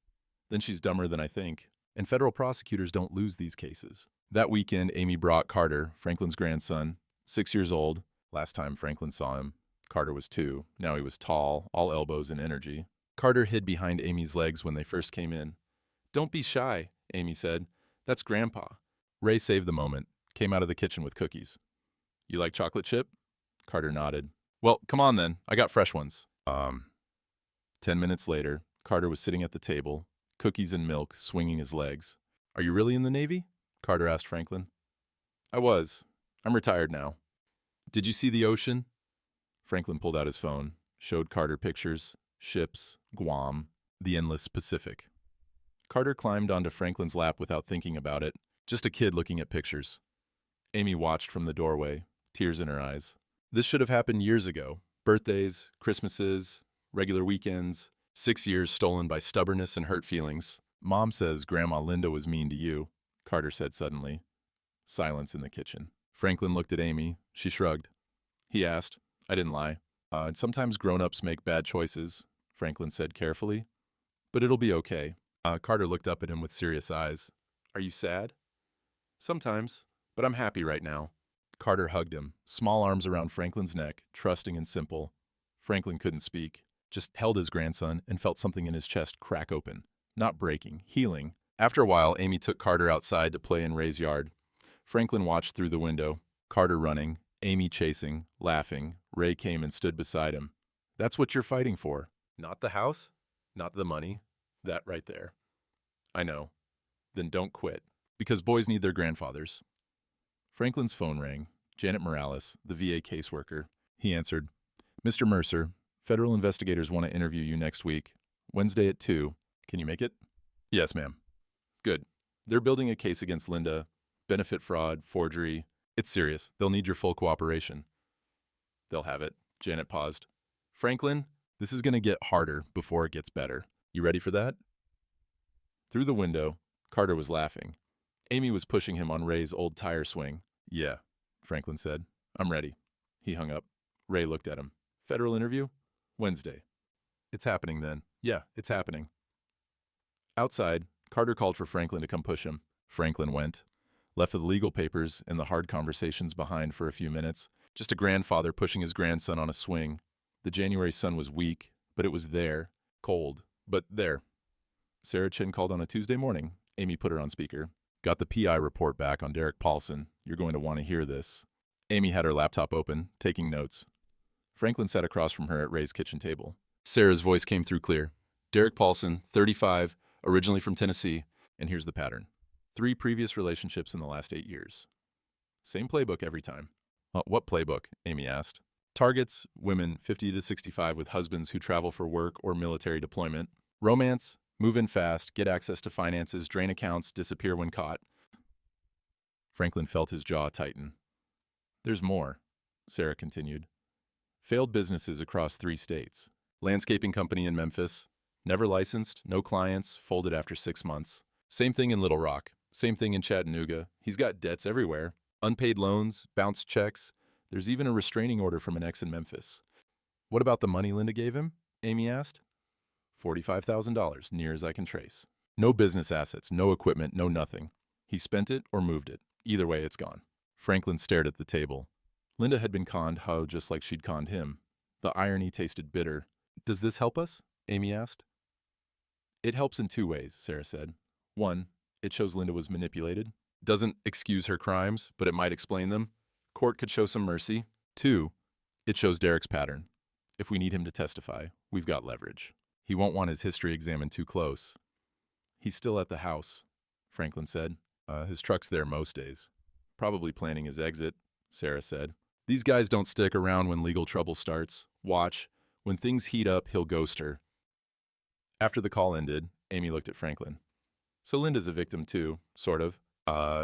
Then she's dumber than I think, and federal prosecutors don't lose these cases. That weekend, Amy brought Carter, Franklin's grandson, 6 years old. Last time Franklin saw him, Carter was 2. Now he was tall, all elbows and energy. Carter hid behind Amy's legs when they first came in. Don't be shy, Amy said. That's Grandpa. Ray saved the moment, came out of the kitchen with cookies. You like chocolate chip? Carter nodded. Well, come on then. I got fresh ones. 10 minutes later, Carter was sitting at the table, cookies and milk, swinging his legs. Are you really in the Navy? Carter asked Franklin. I was. I'm retired now. Did you see the ocean? Franklin pulled out his phone, showed Carter pictures, ships, Guam, the endless Pacific. Carter climbed onto Franklin's lap without thinking about it, just a kid looking at pictures. Amy watched from the doorway, tears in her eyes. This should have happened years ago. Birthdays, Christmases, regular weekends, 6 years stolen by stubbornness and hurt feelings. Mom says Grandma Linda was mean to you, Carter said suddenly. Silence in the kitchen. Franklin looked at Amy. She shrugged. He asked. I didn't lie. Sometimes grown-ups make bad choices, Franklin said carefully. But it'll be okay. Carter looked up at him with serious eyes. Are you sad? Sometimes, but I'm happy right now. Carter hugged him, small arms around Franklin's neck, trusting and simple. Franklin couldn't speak, just held his grandson and felt something in his chest crack open. Not breaking, healing. After a while, Amy took Carter outside to play in Ray's yard. Franklin watched through the window, Carter running, Amy chasing, laughing. Ray came and stood beside him. That's what you're fighting for. Not the house, not the money. That right there. I know. Then don't quit. Because boys need their grandfathers. Franklin's phone rang. Janet Morales, the VA caseworker. He answered, Mr. Mercer, federal investigators want to interview you next week. Wednesday at 2. Can you make it? Yes, ma'am. Good. They're building a case against Linda. Benefit fraud, forgery. It's serious. They'll need your full cooperation. They'll have it. Janet paused. Franklin, this is going to get harder before it gets better. You ready for that? Through the window, Carter was laughing. Amy was pushing him on Ray's old tire swing. Yeah, Franklin said. I'm ready. He hung up. Ray looked at him. Federal interview? Wednesday. It's happening then. Yeah, it's happening. Outside, Carter called for Franklin to come push him. Franklin went. Left the legal papers and the hard conversations behind for a few minutes. Just a grandfather pushing his grandson on a swing. The January sun was weak, but it was there. Cold, but there. Sarah Chin called on a Tuesday morning. Amy put her on speaker. Got the PI report back on Derek Paulson. You're going to want to hear this. Amy had her laptop open, taking notes. Franklin sat across from her at Ray's kitchen table. Sarah's voice came through clear. Derek Paulson, 35, originally from Tennessee, and here's the pattern. 3 previous relationships in the last 8 years. Same playbook every time. What playbook? Amy asked. Targets, women 50 to 65 with husbands who travel for work or military deployment. Romance, move in fast, get access to finances, drain accounts, disappear when caught. Franklin felt his jaw tighten. There's more, Sarah continued. Failed businesses across 3 states. Landscaping company in Memphis. Never licensed, no clients, folded after 6 months. Same thing in Little Rock. Same thing in Chattanooga. He's got debts everywhere. Unpaid loans, bounced checks. There's even a restraining order from an ex in Memphis. What about the money Linda gave him? Amy asked. $45,000, near as I can trace. No business assets, no equipment, no nothing. He spent it or moved it. Either way, it's gone. Franklin stared at the table. Linda had been conned how just like she'd conned him. The irony tasted bitter. Does this help us? Amy asked. It helps in 2 ways, Sarah said. 1, it shows Linda was manipulated. Doesn't excuse her crimes, but it might explain them. Court could show some mercy. 2, It shows Derek's pattern. If we need him to testify, we've got leverage. He won't want his history examined too close. He's still at the house, Franklin said. His truck's there most days. Probably planning his exit, Sarah said. These guys don't stick around when legal trouble starts. Watch. When things heat up, he'll ghost her. After the call ended, Amy looked at Franklin. So Linda's a victim too, sort of.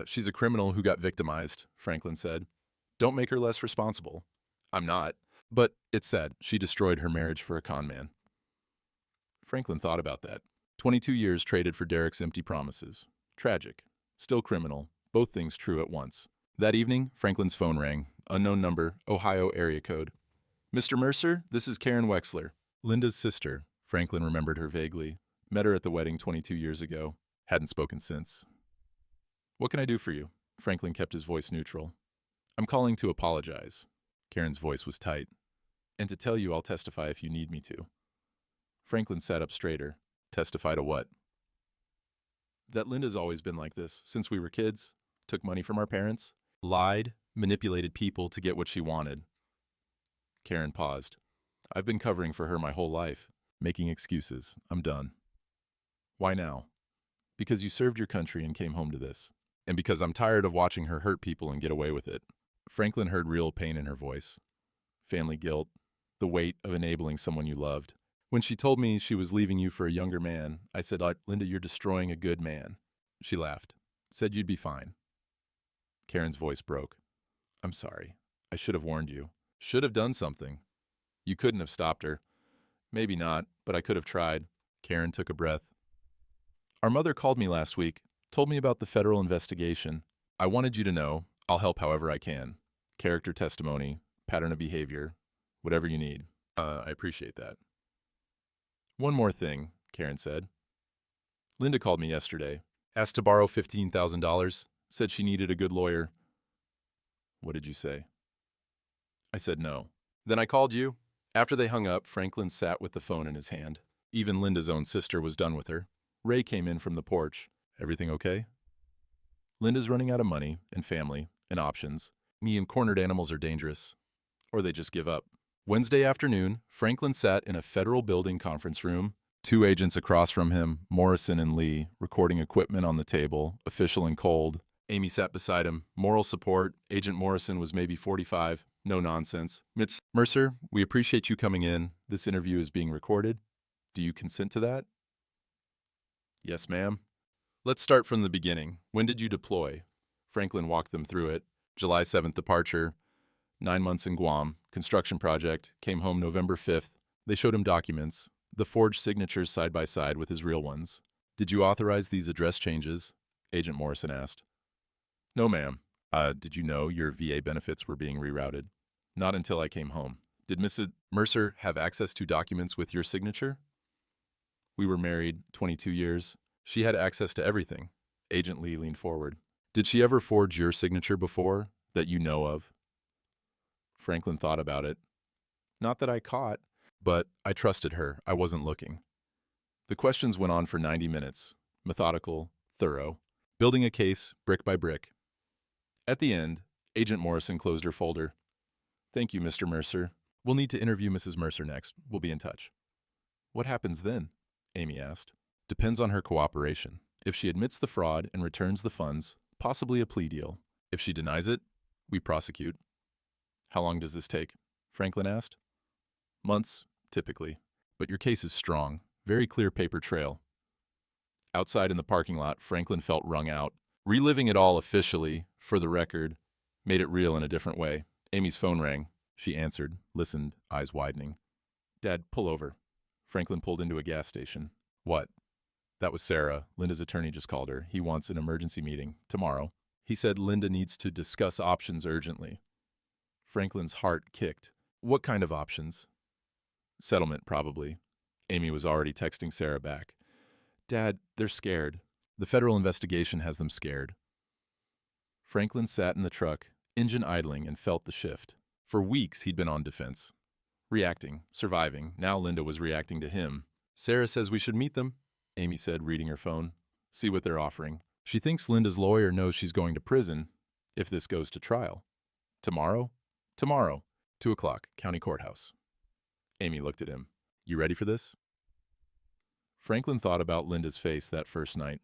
She's a criminal who got victimized, Franklin said. Don't make her less responsible. I'm not. But it's sad. She destroyed her marriage for a con man. Franklin thought about that. 22 years traded for Derek's empty promises. Tragic. Still criminal. Both things true at once. That evening, Franklin's phone rang. Unknown number, Ohio area code. Mr. Mercer, this is Karen Wexler. Linda's sister. Franklin remembered her vaguely. Met her at the wedding 22 years ago. Hadn't spoken since. What can I do for you? Franklin kept his voice neutral. I'm calling to apologize. Karen's voice was tight. And to tell you I'll testify if you need me to. Franklin sat up straighter. Testify to what? That Linda's always been like this, since we were kids. Took money from our parents. Lied, manipulated people to get what she wanted. Karen paused. I've been covering for her my whole life. Making excuses. I'm done. Why now? Because you served your country and came home to this. And because I'm tired of watching her hurt people and get away with it. Franklin heard real pain in her voice. Family guilt. The weight of enabling someone you loved. When she told me she was leaving you for a younger man, I said, Linda, you're destroying a good man. She laughed. Said you'd be fine. Karen's voice broke. I'm sorry. I should have warned you. Should have done something. You couldn't have stopped her. Maybe not, but I could have tried. Karen took a breath. Our mother called me last week, told me about the federal investigation. I wanted you to know, I'll help however I can. Character testimony, pattern of behavior, whatever you need. I appreciate that. One more thing, Karen said. Linda called me yesterday, asked to borrow $15,000, said she needed a good lawyer. What did you say? I said no. Then I called you. After they hung up, Franklin sat with the phone in his hand. Even Linda's own sister was done with her. Ray came in from the porch. Everything okay? Linda's running out of money and family and options. Me and cornered animals are dangerous. Or they just give up. Wednesday afternoon, Franklin sat in a federal building conference room. 2 agents across from him, Morrison and Lee, recording equipment on the table, official and cold. Amy sat beside him. Moral support. Agent Morrison was maybe 45. No nonsense. Mercer, we appreciate you coming in. This interview is being recorded. Do you consent to that? Yes, ma'am. Let's start from the beginning. When did you deploy? Franklin walked them through it. July 7th departure. 9 months in Guam. Construction project. Came home November 5th. They showed him documents. The forged signatures side by side with his real ones. Did you authorize these address changes? Agent Morrison asked. No, ma'am. Did you know your VA benefits were being rerouted? Not until I came home. Did Mrs. Mercer have access to documents with your signature? We were married 22 years. She had access to everything. Agent Lee leaned forward. Did she ever forge your signature before, that you know of? Franklin thought about it. Not that I caught, but I trusted her. I wasn't looking. The questions went on for 90 minutes, methodical, thorough, building a case brick by brick. At the end, Agent Morrison closed her folder. Thank you, Mr. Mercer. We'll need to interview Mrs. Mercer next. We'll be in touch. What happens then? Amy asked. Depends on her cooperation. If she admits the fraud and returns the funds, possibly a plea deal. If she denies it, we prosecute. How long does this take? Franklin asked. Months, typically. But your case is strong. Very clear paper trail. Outside in the parking lot, Franklin felt wrung out. Reliving it all officially, for the record, made it real in a different way. Amy's phone rang. She answered, listened, eyes widening. Dad, pull over. Franklin pulled into a gas station. What? That was Sarah. Linda's attorney just called her. He wants an emergency meeting. Tomorrow. He said Linda needs to discuss options urgently. Franklin's heart kicked. What kind of options? Settlement, probably. Amy was already texting Sarah back. Dad, they're scared. The federal investigation has them scared. Franklin sat in the truck, engine idling, and felt the shift. For weeks, he'd been on defense. Reacting, surviving. Now Linda was reacting to him. Sarah says we should meet them, Amy said, reading her phone. See what they're offering. She thinks Linda's lawyer knows she's going to prison if this goes to trial. Tomorrow? Tomorrow. 2 o'clock, county courthouse. Amy looked at him. You ready for this? Franklin thought about Linda's face that first night.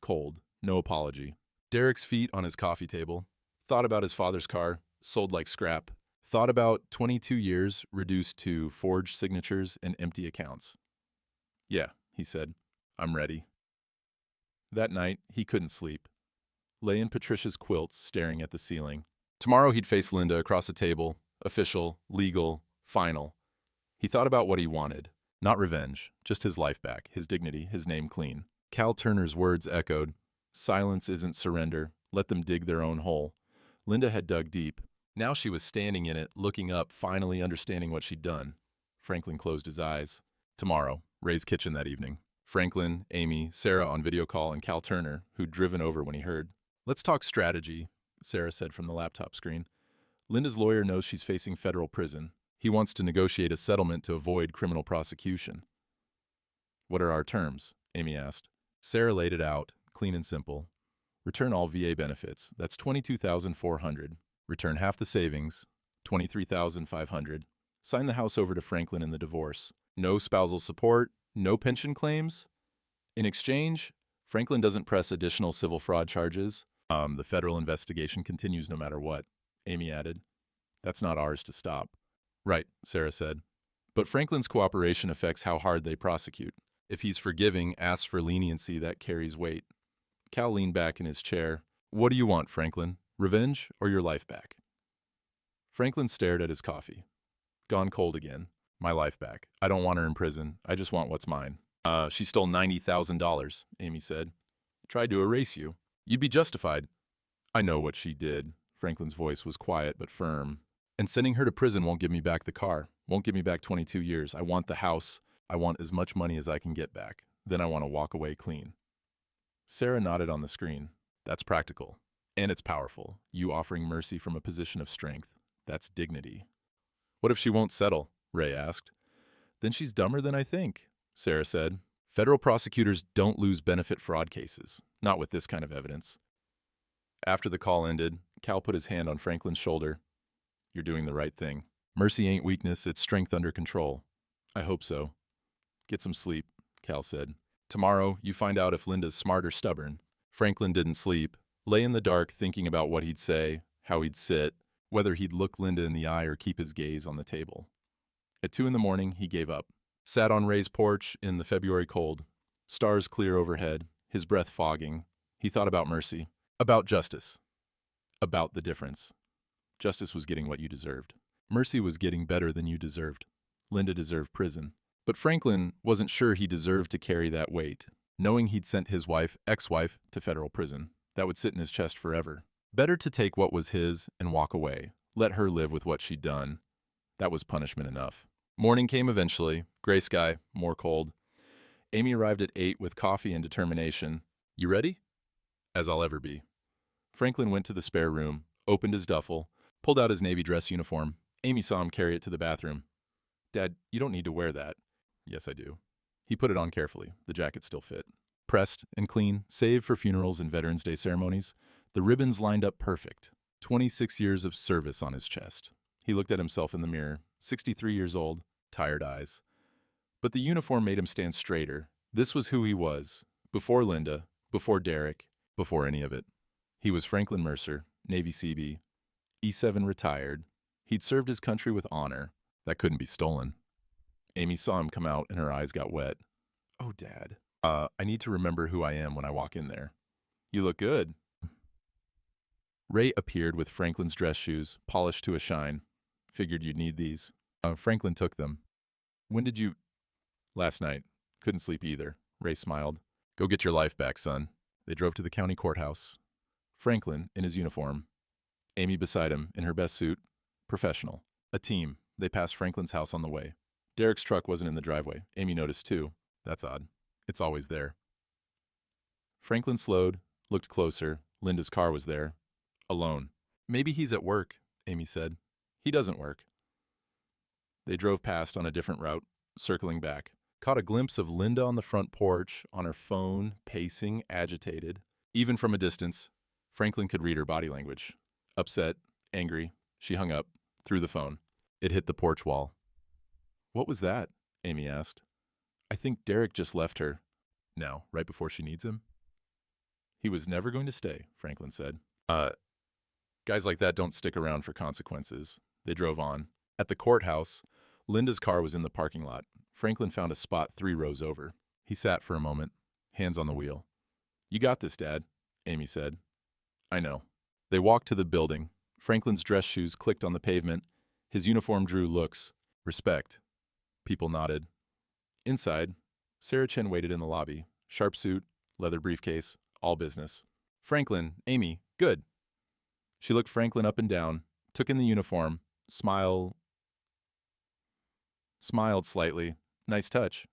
Cold, no apology. Derek's feet on his coffee table. Thought about his father's car, sold like scrap. Thought about 22 years reduced to forged signatures and empty accounts. Yeah, he said, I'm ready. That night, he couldn't sleep. Lay in Patricia's quilts, staring at the ceiling. Tomorrow he'd face Linda across a table, official, legal, final. He thought about what he wanted. Not revenge, just his life back, his dignity, his name clean. Cal Turner's words echoed. Silence isn't surrender. Let them dig their own hole. Linda had dug deep. Now she was standing in it, looking up, finally understanding what she'd done. Franklin closed his eyes. Tomorrow, Ray's kitchen that evening. Franklin, Amy, Sarah on video call, and Cal Turner, who'd driven over when he heard. Let's talk strategy, Sarah said from the laptop screen. Linda's lawyer knows she's facing federal prison. He wants to negotiate a settlement to avoid criminal prosecution. What are our terms? Amy asked. Sarah laid it out, clean and simple. Return all VA benefits. That's $22,400. Return half the savings, $23,500. Sign the house over to Franklin in the divorce. No spousal support, no pension claims. In exchange, Franklin doesn't press additional civil fraud charges. The federal investigation continues no matter what, Amy added. That's not ours to stop. Right, Sarah said. But Franklin's cooperation affects how hard they prosecute. If he's forgiving, asks for leniency, that carries weight. Cal leaned back in his chair. What do you want, Franklin? Revenge or your life back? Franklin stared at his coffee. Gone cold again. My life back. I don't want her in prison. I just want what's mine. She stole $90,000, Amy said. Tried to erase you. You'd be justified. I know what she did. Franklin's voice was quiet but firm. And sending her to prison won't give me back the car. Won't give me back 22 years. I want the house. I want as much money as I can get back. Then I want to walk away clean. Sarah nodded on the screen. That's practical. And it's powerful. You offering mercy from a position of strength. That's dignity. What if she won't settle? Ray asked. Then she's dumber than I think, Sarah said. Federal prosecutors don't lose benefit fraud cases. Not with this kind of evidence. After the call ended, Cal put his hand on Franklin's shoulder. You're doing the right thing. Mercy ain't weakness, it's strength under control. I hope so. Get some sleep, Cal said. Tomorrow, you find out if Linda's smart or stubborn. Franklin didn't sleep. Lay in the dark thinking about what he'd say, how he'd sit, whether he'd look Linda in the eye or keep his gaze on the table. At 2 a.m, he gave up. Sat on Ray's porch in the February cold. Stars clear overhead, his breath fogging. He thought about mercy, about justice, about the difference. Justice was getting what you deserved. Mercy was getting better than you deserved. Linda deserved prison. But Franklin wasn't sure he deserved to carry that weight, knowing he'd sent his wife, ex-wife, to federal prison. That would sit in his chest forever. Better to take what was his and walk away. Let her live with what she'd done. That was punishment enough. Morning came eventually. Gray sky, more cold. Amy arrived at 8 with coffee and determination. You ready? As I'll ever be. Franklin went to the spare room, opened his duffel, pulled out his navy dress uniform. Amy saw him carry it to the bathroom. Dad, you don't need to wear that. Yes, I do. He put it on carefully. The jacket still fit. Pressed and clean, save for funerals and Veterans Day ceremonies, the ribbons lined up perfect. 26 years of service on his chest. He looked at himself in the mirror, 63 years old, tired eyes. But the uniform made him stand straighter. This was who he was, before Linda, before Derek, before any of it. He was Franklin Mercer, Navy CB, E7 retired. He'd served his country with honor. That couldn't be stolen. Amy saw him come out and her eyes got wet. Oh, Dad. I need to remember who I am when I walk in there. You look good. Ray appeared with Franklin's dress shoes, polished to a shine. Figured you'd need these. Franklin took them. When did you... Last night. Couldn't sleep either. Ray smiled. Go get your life back, son. They drove to the county courthouse. Franklin, in his uniform. Amy beside him, in her best suit. Professional. A team. They passed Franklin's house on the way. Derek's truck wasn't in the driveway. Amy noticed too. That's odd. It's always there. Franklin slowed, looked closer. Linda's car was there. Alone. Maybe he's at work, Amy said. He doesn't work. They drove past on a different route, circling back. Caught a glimpse of Linda on the front porch, on her phone, pacing, agitated. Even from a distance, Franklin could read her body language. Upset, angry. She hung up, threw the phone. It hit the porch wall. "What was that?" Amy asked. "I think Derek just left her." "Now, right before she needs him?" "He was never going to stay," Franklin said. Guys like that don't stick around for consequences." They drove on. At the courthouse, Linda's car was in the parking lot. Franklin found a spot 3 rows over. He sat for a moment, hands on the wheel. "You got this, Dad," Amy said. "I know." They walked to the building. Franklin's dress shoes clicked on the pavement. His uniform drew looks. Respect. People nodded. Inside, Sarah Chen waited in the lobby. Sharp suit, leather briefcase, all business. "Franklin, Amy, good." She looked Franklin up and down, took in the uniform, smiled slightly. "Nice touch."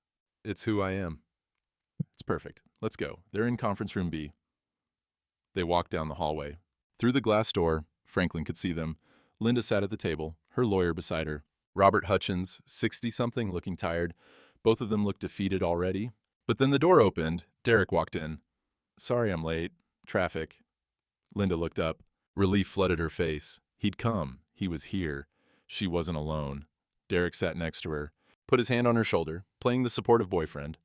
"It's who I am." "It's perfect. Let's go." They're in conference room B. They walked down the hallway. Through the glass door, Franklin could see them. Linda sat at the table, her lawyer beside her. Robert Hutchins, 60-something, looking tired. Both of them looked defeated already. But then the door opened. Derek walked in. "Sorry I'm late. Traffic." Linda looked up. Relief flooded her face. He'd come. He was here. She wasn't alone. Derek sat next to her, put his hand on her shoulder, playing the supportive boyfriend.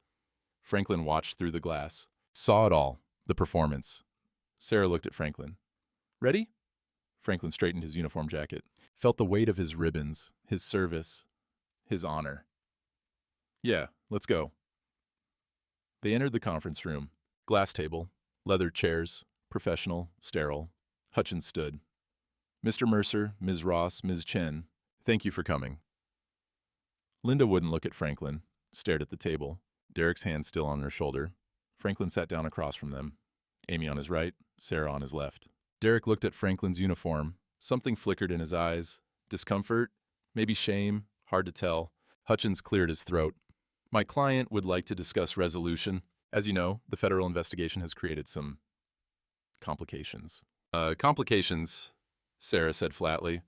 Franklin watched through the glass. Saw it all. The performance. Sarah looked at Franklin. "Ready?" Franklin straightened his uniform jacket. Felt the weight of his ribbons, his service, his honor. "Yeah, let's go." They entered the conference room. Glass table, leather chairs, professional, sterile. Hutchins stood. "Mr. Mercer, Ms. Ross, Ms. Chen, thank you for coming." Linda wouldn't look at Franklin, stared at the table. Derek's hand still on her shoulder. Franklin sat down across from them. Amy on his right, Sarah on his left. Derek looked at Franklin's uniform. Something flickered in his eyes. Discomfort? Maybe shame? Hard to tell. Hutchins cleared his throat. "My client would like to discuss resolution. As you know, the federal investigation has created some complications." Complications," Sarah said flatly.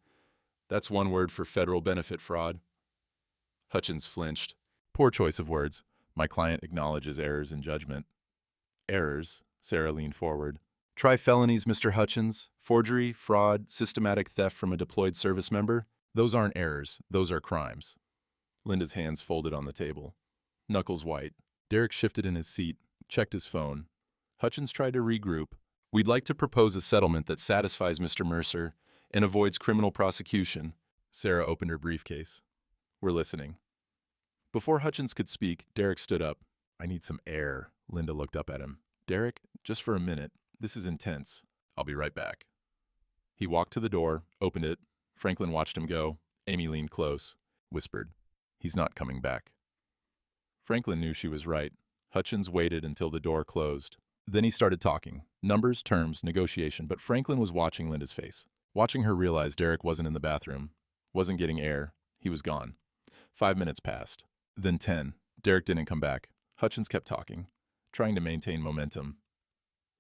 "That's one word for federal benefit fraud." Hutchins flinched. Poor choice of words. "My client acknowledges errors in judgment." "Errors?" Sarah leaned forward. "Try felonies, Mr. Hutchins. Forgery, fraud, systematic theft from a deployed service member. Those aren't errors. Those are crimes." Linda's hands folded on the table. Knuckles white. Derek shifted in his seat, checked his phone. Hutchins tried to regroup. "We'd like to propose a settlement that satisfies Mr. Mercer and avoids criminal prosecution." Sarah opened her briefcase. "We're listening." Before Hutchins could speak, Derek stood up. "I need some air." Linda looked up at him. "Derek, just for a minute. This is intense. I'll be right back." He walked to the door, opened it. Franklin watched him go. Amy leaned close, whispered, "He's not coming back." Franklin knew she was right. Hutchins waited until the door closed. Then he started talking. Numbers, terms, negotiation, but Franklin was watching Linda's face. Watching her realize Derek wasn't in the bathroom, wasn't getting air. He was gone. 5 minutes passed. Then 10. Derek didn't come back. Hutchins kept talking, trying to maintain momentum.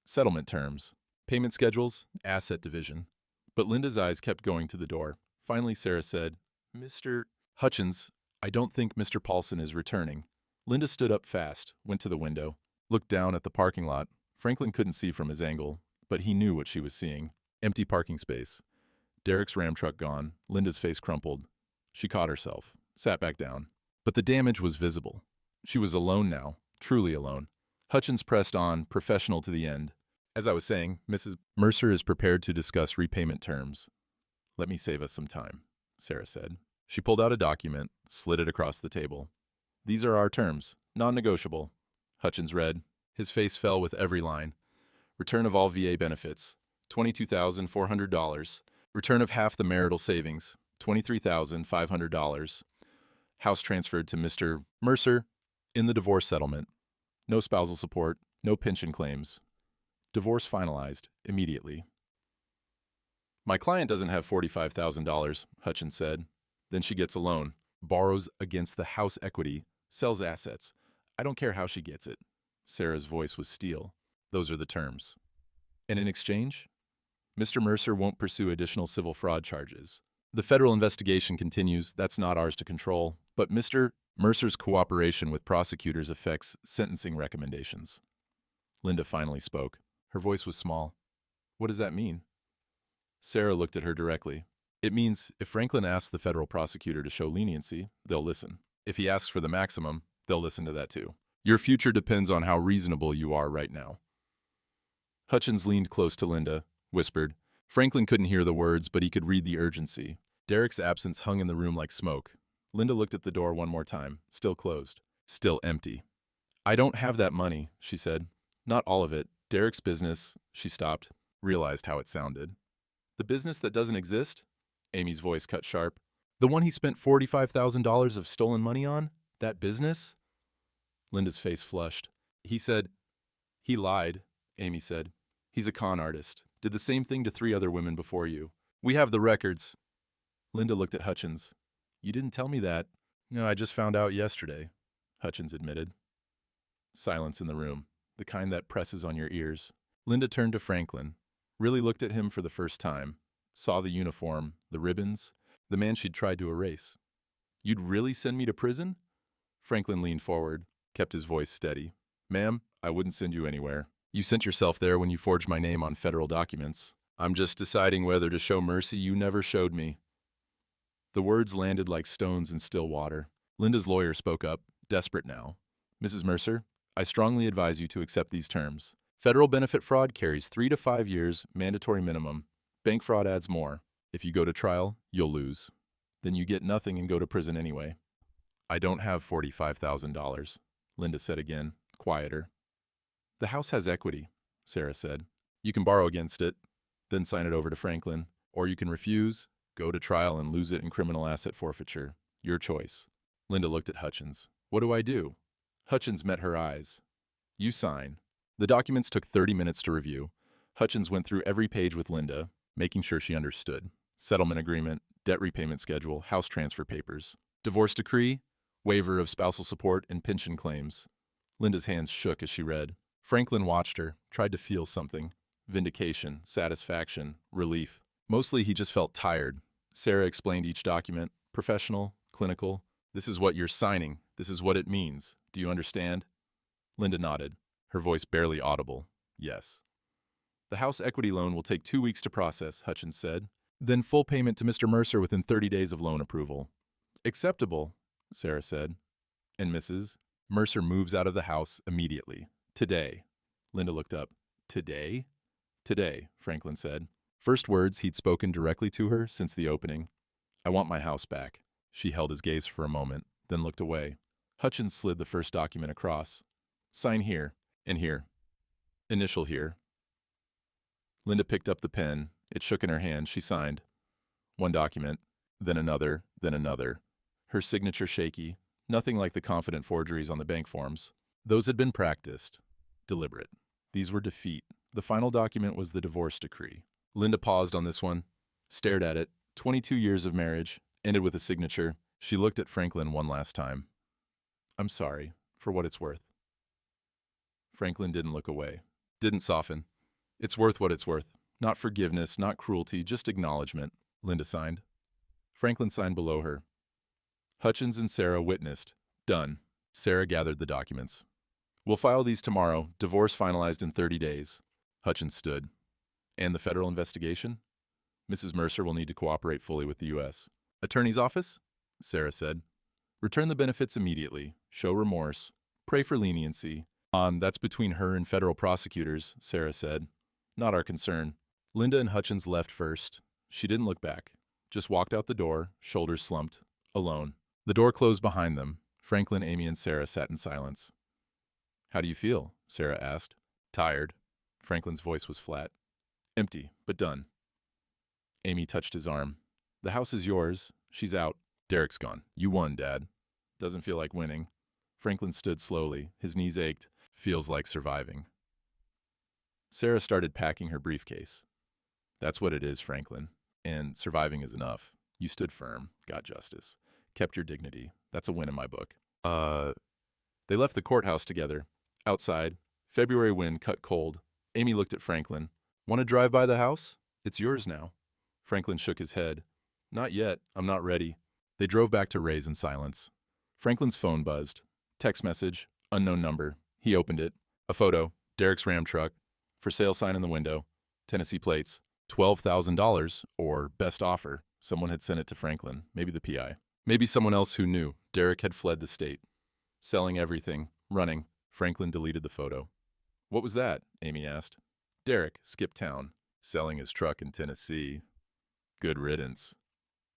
Settlement terms, payment schedules, asset division. But Linda's eyes kept going to the door. Finally, Sarah said, "Mr. Hutchins, I don't think Mr. Paulson is returning." Linda stood up fast, went to the window, looked down at the parking lot. Franklin couldn't see from his angle, but he knew what she was seeing. Empty parking space. Derek's Ram truck gone. Linda's face crumpled. She caught herself, sat back down. But the damage was visible. She was alone now, truly alone. Hutchins pressed on, professional to the end. "As I was saying, Mrs. Mercer is prepared to discuss repayment terms." "Let me save us some time," Sarah said. She pulled out a document, slid it across the table. "These are our terms, non-negotiable." Hutchins read. His face fell with every line. "Return of all VA benefits, $22,400. Return of half the marital savings, $23,500. House transferred to Mr. Mercer in the divorce settlement. No spousal support, no pension claims. Divorce finalized immediately." "My client doesn't have $45,000, Hutchins said. "Then she gets a loan, borrows against the house equity, sells assets. I don't care how she gets it." Sarah's voice was steel. "Those are the terms." "And in exchange? Mr. Mercer won't pursue additional civil fraud charges. The federal investigation continues. That's not ours to control. But Mr. Mercer's cooperation with prosecutors affects sentencing recommendations." Linda finally spoke. Her voice was small. "What does that mean?" Sarah looked at her directly. It means if Franklin asks the federal prosecutor to show leniency, they'll listen. If he asks for the maximum, they'll listen to that too. Your future depends on how reasonable you are right now. Hutchins leaned close to Linda, whispered. Franklin couldn't hear the words, but he could read the urgency. Derek's absence hung in the room like smoke. Linda looked at the door one more time, still closed, still empty. I don't have that money, she said. Not all of it. Derek's business, she stopped, realized how it sounded. The business that doesn't exist? Amy's voice cut sharp. The one he spent $45,000 of stolen money on? That business? Linda's face flushed. He said, he lied, Amy said. He's a con artist. Did the same thing to 3 other women before you. We have the records. Linda looked at Hutchins. You didn't tell me that. No, I just found out yesterday, Hutchins admitted. Silence in the room, the kind that presses on your ears. Linda turned to Franklin, really looked at him for the first time, saw the uniform, the ribbons, the man she'd tried to erase. You'd really send me to prison? Franklin leaned forward, kept his voice steady. Ma'am, I wouldn't send you anywhere. You sent yourself there when you forged my name on federal documents. I'm just deciding whether to show mercy you never showed me. The words landed like stones in still water. Linda's lawyer spoke up, desperate now. Mrs. Mercer, I strongly advise you to accept these terms. Federal benefit fraud carries 3 to 5 years, mandatory minimum. Bank fraud adds more. If you go to trial, you'll lose. Then you get nothing and go to prison anyway. I don't have $45,000, Linda said again, quieter. The house has equity, Sarah said. You can borrow against it, then sign it over to Franklin, or you can refuse, go to trial and lose it in criminal asset forfeiture. Your choice. Linda looked at Hutchins. What do I do? Hutchins met her eyes. You sign. The documents took 30 minutes to review. Hutchins went through every page with Linda, making sure she understood. Settlement agreement, debt repayment schedule, house transfer papers, divorce decree, waiver of spousal support and pension claims. Linda's hands shook as she read. Franklin watched her, tried to feel something. Vindication, satisfaction, relief. Mostly he just felt tired. Sarah explained each document. Professional, clinical. This is what you're signing. This is what it means. Do you understand? Linda nodded, her voice barely audible. Yes. The house equity loan will take 2 weeks to process, Hutchins said. Then full payment to Mr. Mercer within 30 days of loan approval. Acceptable, Sarah said. And Mrs. Mercer moves out of the house immediately. Today. Linda looked up. Today? Today, Franklin said. First words he'd spoken directly to her since the opening. I want my house back. She held his gaze for a moment, then looked away. Hutchins slid the first document across. Sign here, and here. Initial here. Linda picked up the pen. It shook in her hand. She signed. One document, then another, then another. Her signature shaky, nothing like the confident forgeries on the bank forms. Those had been practiced, deliberate. These were defeat. The final document was the divorce decree. Linda paused on this one, stared at it. 22 years of marriage, ended with a signature. She looked at Franklin one last time. I'm sorry, for what it's worth. Franklin didn't look away, didn't soften. It's worth what it's worth. Not forgiveness, not cruelty, just acknowledgement, Linda signed. Franklin signed below her. Hutchins and Sarah witnessed. Done. Sarah gathered the documents. We'll file these tomorrow. Divorce finalized in 30 days. Hutchins stood. And the federal investigation? Mrs. Mercer will need to cooperate fully with the U.S. Attorney's office? Sarah said. Return the benefits immediately. Show remorse. Pray for leniency. That's between her and federal prosecutors, Sarah said. Not our concern. Linda and Hutchins left first. She didn't look back. Just walked out the door, shoulders slumped, alone. The door closed behind them. Franklin, Amy, and Sarah sat in silence. How do you feel? Sarah asked. Tired. Franklin's voice was flat. Empty, but done. Amy touched his arm. The house is yours. She's out. Derek's gone. You won, Dad. Doesn't feel like winning. Franklin stood slowly. His knees ached. Feels like surviving. Sarah started packing her briefcase. That's what it is, Franklin. And surviving is enough. You stood firm, got justice, kept your dignity. That's a win in my book. They left the courthouse together. Outside, February wind cut cold. Amy looked at Franklin. Want to drive by the house? It's yours now. Franklin shook his head. Not yet. I'm not ready. They drove back to Ray's in silence. Franklin's phone buzzed. Text message, unknown number. He opened it. A photo, Derek's Ram truck. For sale sign in the window. Tennessee plates. $12,000 or best offer. Someone had sent it to Franklin, maybe the PI. Maybe someone else who knew. Derek had fled the state. Selling everything, running. Franklin deleted the photo. What was that? Amy asked. Derek skipped town, selling his truck in Tennessee. Good riddance.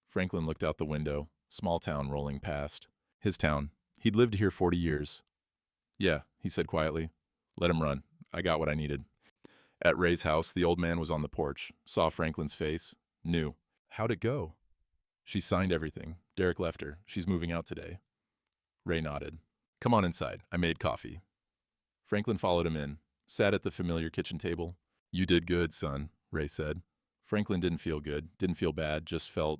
Franklin looked out the window, small town rolling past. His town. He'd lived here 40 years. Yeah, he said quietly. Let him run. I got what I needed. At Ray's house, the old man was on the porch, saw Franklin's face, knew. How'd it go? She signed everything. Derek left her. She's moving out today. Ray nodded. Come on inside. I made coffee. Franklin followed him in, sat at the familiar kitchen table. You did good, son, Ray said. Franklin didn't feel good, didn't feel bad, just felt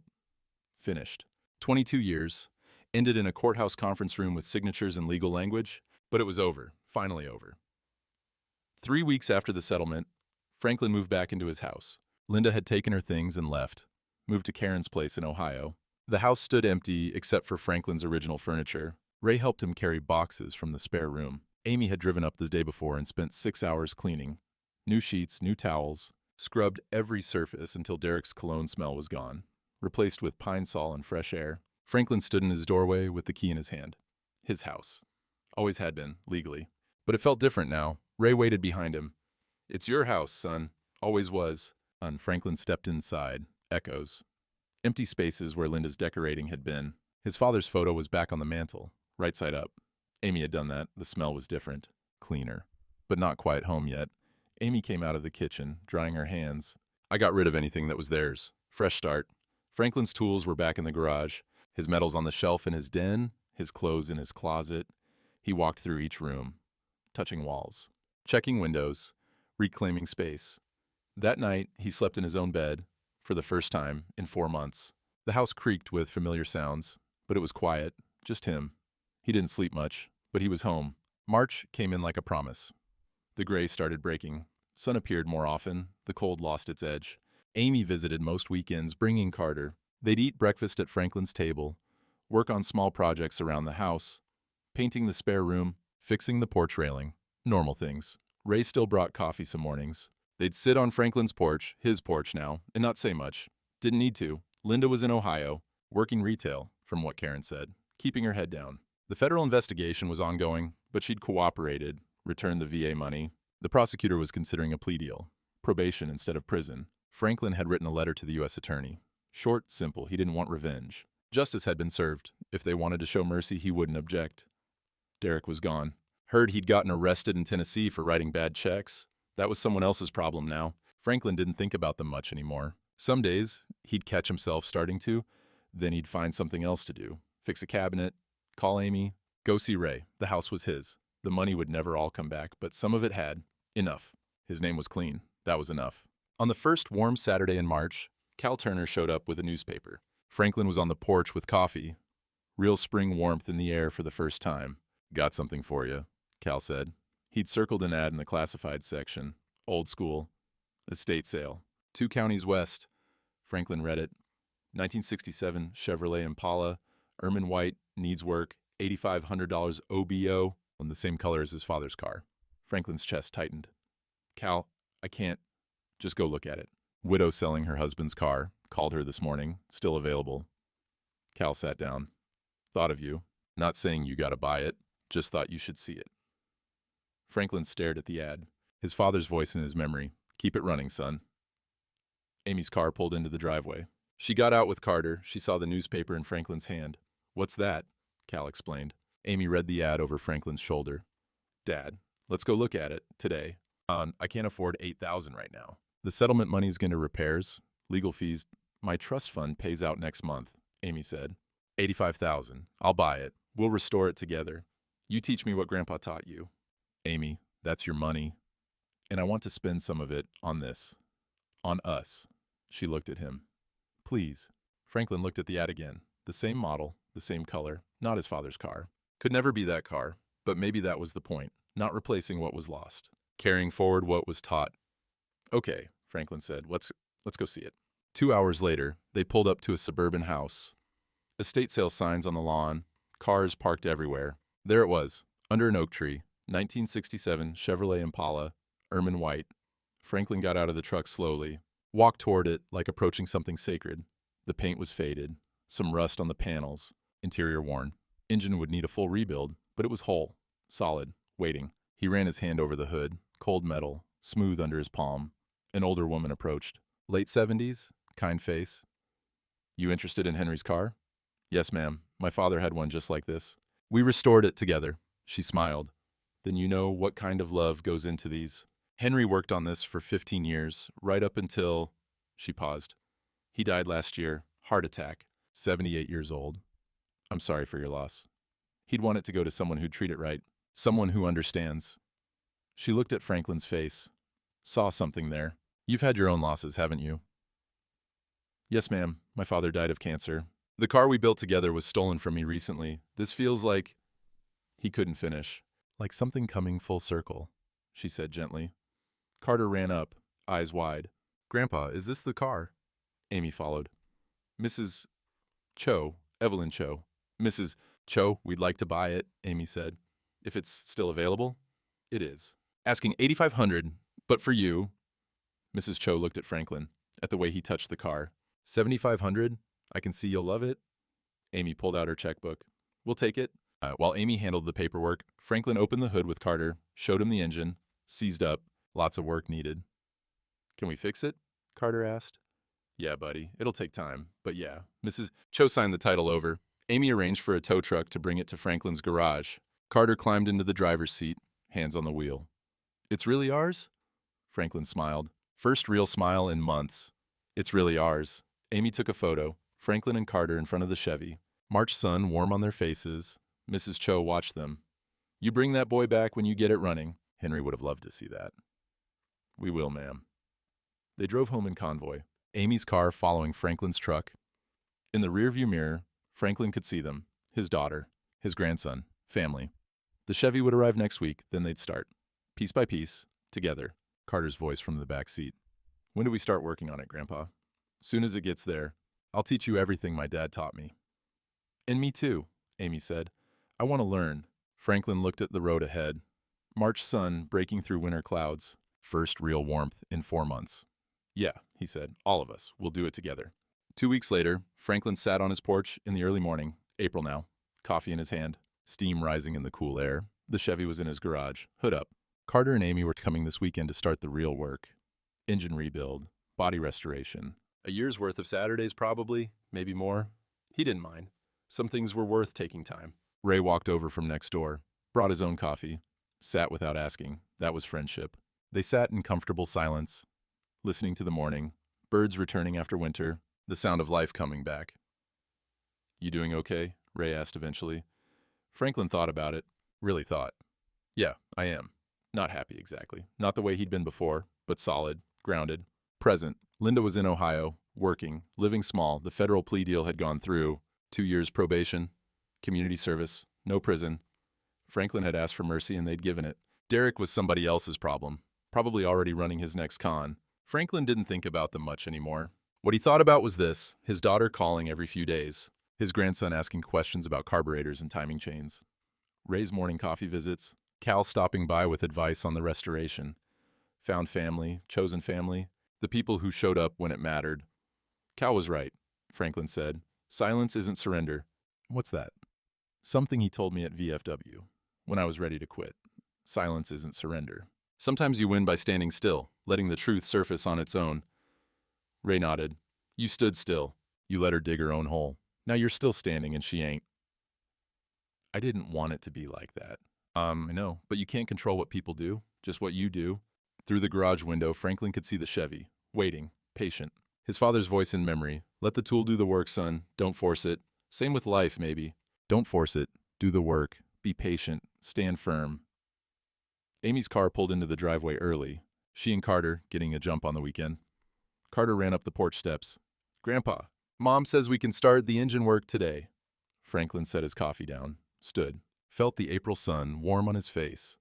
finished. 22 years, ended in a courthouse conference room with signatures and legal language, but it was over, finally over. 3 weeks after the settlement, Franklin moved back into his house. Linda had taken her things and left, moved to Karen's place in Ohio. The house stood empty except for Franklin's original furniture. Ray helped him carry boxes from the spare room. Amy had driven up the day before and spent 6 hours cleaning. New sheets, new towels, scrubbed every surface until Derek's cologne smell was gone, replaced with pine sol and fresh air. Franklin stood in his doorway with the key in his hand. His house. Always had been, legally. But it felt different now. Ray waited behind him. It's your house, son. Always was. And Franklin stepped inside. Echoes. Empty spaces where Linda's decorating had been. His father's photo was back on the mantel, right side up. Amy had done that. The smell was different. Cleaner. But not quite home yet. Amy came out of the kitchen, drying her hands. I got rid of anything that was theirs. Fresh start. Franklin's tools were back in the garage. His medals on the shelf in his den. His clothes in his closet. He walked through each room, touching walls, checking windows, reclaiming space. That night, he slept in his own bed, for the first time in 4 months. The house creaked with familiar sounds, but it was quiet, just him. He didn't sleep much, but he was home. March came in like a promise. The gray started breaking. Sun appeared more often. The cold lost its edge. Amy visited most weekends, bringing Carter. They'd eat breakfast at Franklin's table, work on small projects around the house, painting the spare room, fixing the porch railing. Normal things. Ray still brought coffee some mornings. They'd sit on Franklin's porch, his porch now, and not say much. Didn't need to. Linda was in Ohio, working retail, from what Karen said, keeping her head down. The federal investigation was ongoing, but she'd cooperated, returned the VA money. The prosecutor was considering a plea deal, probation instead of prison. Franklin had written a letter to the U.S. attorney. Short, simple, he didn't want revenge. Justice had been served. If they wanted to show mercy, he wouldn't object. Derek was gone. Heard he'd gotten arrested in Tennessee for writing bad checks. That was someone else's problem now. Franklin didn't think about them much anymore. Some days, he'd catch himself starting to, then he'd find something else to do. Fix a cabinet, call Amy, go see Ray. The house was his. The money would never all come back, but some of it had. Enough. His name was clean. That was enough. On the first warm Saturday in March, Cal Turner showed up with a newspaper. Franklin was on the porch with coffee. Real spring warmth in the air for the first time. Got something for you, Cal said. He'd circled an ad in the classified section. Old school. Estate sale. 2 counties west. Franklin read it. 1967 Chevrolet Impala. Ermine white. Needs work. $8,500 OBO. On the same color as his father's car. Franklin's chest tightened. Cal, I can't. Just go look at it. Widow selling her husband's car. Called her this morning. Still available. Cal sat down. Thought of you. Not saying you gotta buy it. Just thought you should see it. Franklin stared at the ad. His father's voice in his memory. Keep it running, son. Amy's car pulled into the driveway. She got out with Carter. She saw the newspaper in Franklin's hand. What's that? Cal explained. Amy read the ad over Franklin's shoulder. Dad, let's go look at it today. I can't afford $8,000 right now. The settlement money's going to repairs, legal fees. My trust fund pays out next month, Amy said. $85,000. I'll buy it. We'll restore it together. You teach me what Grandpa taught you. Amy, that's your money. And I want to spend some of it on this. On us. She looked at him. Please. Franklin looked at the ad again. The same model, the same color, not his father's car. Could never be that car, but maybe that was the point. Not replacing what was lost. Carrying forward what was taught. Okay, Franklin said. Let's go see it. 2 hours later, they pulled up to a suburban house. Estate sale signs on the lawn. Cars parked everywhere. There it was, under an oak tree. 1967 Chevrolet Impala, ermine white. Franklin got out of the truck slowly, walked toward it like approaching something sacred. The paint was faded, some rust on the panels, interior worn. Engine would need a full rebuild, but it was whole, solid, waiting. He ran his hand over the hood, cold metal, smooth under his palm. An older woman approached. Late 70s, kind face. You interested in Henry's car? Yes, ma'am. My father had one just like this. We restored it together. She smiled. Then you know what kind of love goes into these. Henry worked on this for 15 years, right up until... She paused. He died last year, heart attack, 78 years old. I'm sorry for your loss. He'd want it to go to someone who'd treat it right, someone who understands. She looked at Franklin's face, saw something there. You've had your own losses, haven't you? Yes, ma'am. My father died of cancer. The car we built together was stolen from me recently. This feels like... He couldn't finish. Like something coming full circle, she said gently. Carter ran up, eyes wide. Grandpa, is this the car? Amy followed. Mrs. Cho, Evelyn Cho. Mrs. Cho, we'd like to buy it, Amy said. If it's still available? It is. Asking $8,500, but for you. Mrs. Cho looked at Franklin, at the way he touched the car. $7,500? I can see you'll love it. Amy pulled out her checkbook. We'll take it. While Amy handled the paperwork, Franklin opened the hood with Carter, showed him the engine, seized up. Lots of work needed. Can we fix it? Carter asked. Yeah, buddy. It'll take time. But yeah. Mrs. Cho signed the title over. Amy arranged for a tow truck to bring it to Franklin's garage. Carter climbed into the driver's seat, hands on the wheel. It's really ours? Franklin smiled. First real smile in months. It's really ours. Amy took a photo. Franklin and Carter in front of the Chevy. March sun warm on their faces. Mrs. Cho watched them. You bring that boy back when you get it running. Henry would have loved to see that. We will, ma'am. They drove home in convoy, Amy's car following Franklin's truck. In the rearview mirror, Franklin could see them, his daughter, his grandson, family. The Chevy would arrive next week, then they'd start, piece by piece, together. Carter's voice from the back seat. When do we start working on it, Grandpa? Soon as it gets there. I'll teach you everything my dad taught me. And me too, Amy said. I want to learn. Franklin looked at the road ahead. March sun breaking through winter clouds. First real warmth in 4 months. Yeah, he said, all of us. We'll do it together. 2 weeks later, Franklin sat on his porch in the early morning, April now, coffee in his hand, steam rising in the cool air. The Chevy was in his garage, hood up. Carter and Amy were coming this weekend to start the real work. Engine rebuild, body restoration. A year's worth of Saturdays probably, maybe more. He didn't mind. Some things were worth taking time. Ray walked over from next door, brought his own coffee, sat without asking. That was friendship. They sat in comfortable silence, listening to the morning, birds returning after winter, the sound of life coming back. You doing okay? Ray asked eventually. Franklin thought about it, really thought. Yeah, I am. Not happy exactly. Not the way he'd been before, but solid, grounded, present. Linda was in Ohio, working, living small. The federal plea deal had gone through. 2 years probation, community service, no prison. Franklin had asked for mercy and they'd given it. Derek was somebody else's problem, probably already running his next con. Franklin didn't think about them much anymore. What he thought about was this, his daughter calling every few days, his grandson asking questions about carburetors and timing chains. Ray's morning coffee visits, Cal stopping by with advice on the restoration. Found family, chosen family, the people who showed up when it mattered. Cal was right, Franklin said. Silence isn't surrender. What's that? Something he told me at VFW, when I was ready to quit. Silence isn't surrender. Sometimes you win by standing still, letting the truth surface on its own. Ray nodded. You stood still. You let her dig her own hole. Now you're still standing and she ain't. I didn't want it to be like that. I know, but you can't control what people do, just what you do. Through the garage window, Franklin could see the Chevy, waiting, patient. His father's voice in memory. Let the tool do the work, son. Don't force it. Same with life, maybe. Don't force it. Do the work. Be patient. Stand firm. Amy's car pulled into the driveway early. She and Carter getting a jump on the weekend. Carter ran up the porch steps. Grandpa, Mom says we can start the engine work today. Franklin set his coffee down, stood, felt the April sun warm on his face.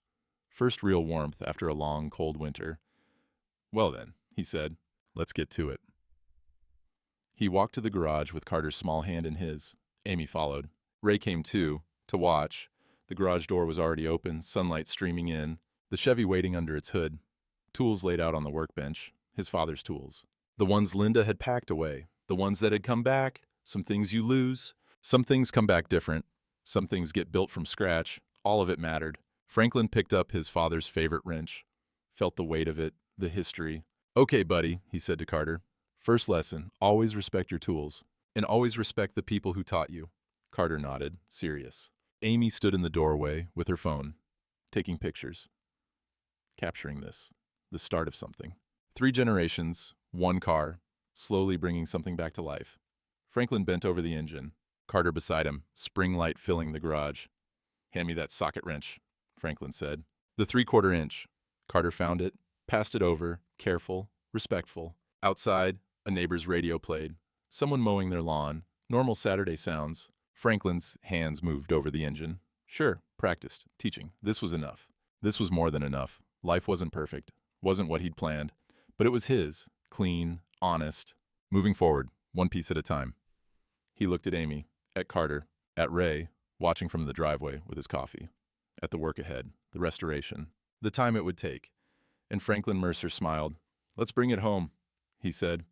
First real warmth after a long, cold winter. Well then, he said, let's get to it. He walked to the garage with Carter's small hand in his. Amy followed. Ray came too, to watch. The garage door was already open, sunlight streaming in, the Chevy waiting under its hood. Tools laid out on the workbench, his father's tools. The ones Linda had packed away, The ones that had come back, some things you lose. Some things come back different. Some things get built from scratch. All of it mattered. Franklin picked up his father's favorite wrench, felt the weight of it, the history. "Okay, buddy," he said to Carter. "First lesson, always respect your tools. And always respect the people who taught you." Carter nodded, serious. Amy stood in the doorway with her phone, taking pictures, capturing this, the start of something. 3 generations, 1 car, slowly bringing something back to life. Franklin bent over the engine, Carter beside him, spring light filling the garage. "Hand me that socket wrench," Franklin said. The 3/4 inch. Carter found it, passed it over, careful, respectful. Outside, a neighbor's radio played. Someone mowing their lawn. Normal Saturday sounds. Franklin's hands moved over the engine. Sure, practiced, teaching. This was enough. This was more than enough. Life wasn't perfect. Wasn't what he'd planned. But it was his. Clean, honest. Moving forward, one piece at a time. He looked at Amy, at Carter, at Ray, watching from the driveway with his coffee. At the work ahead, the restoration, the time it would take. And Franklin Mercer smiled. "Let's bring it home," he said.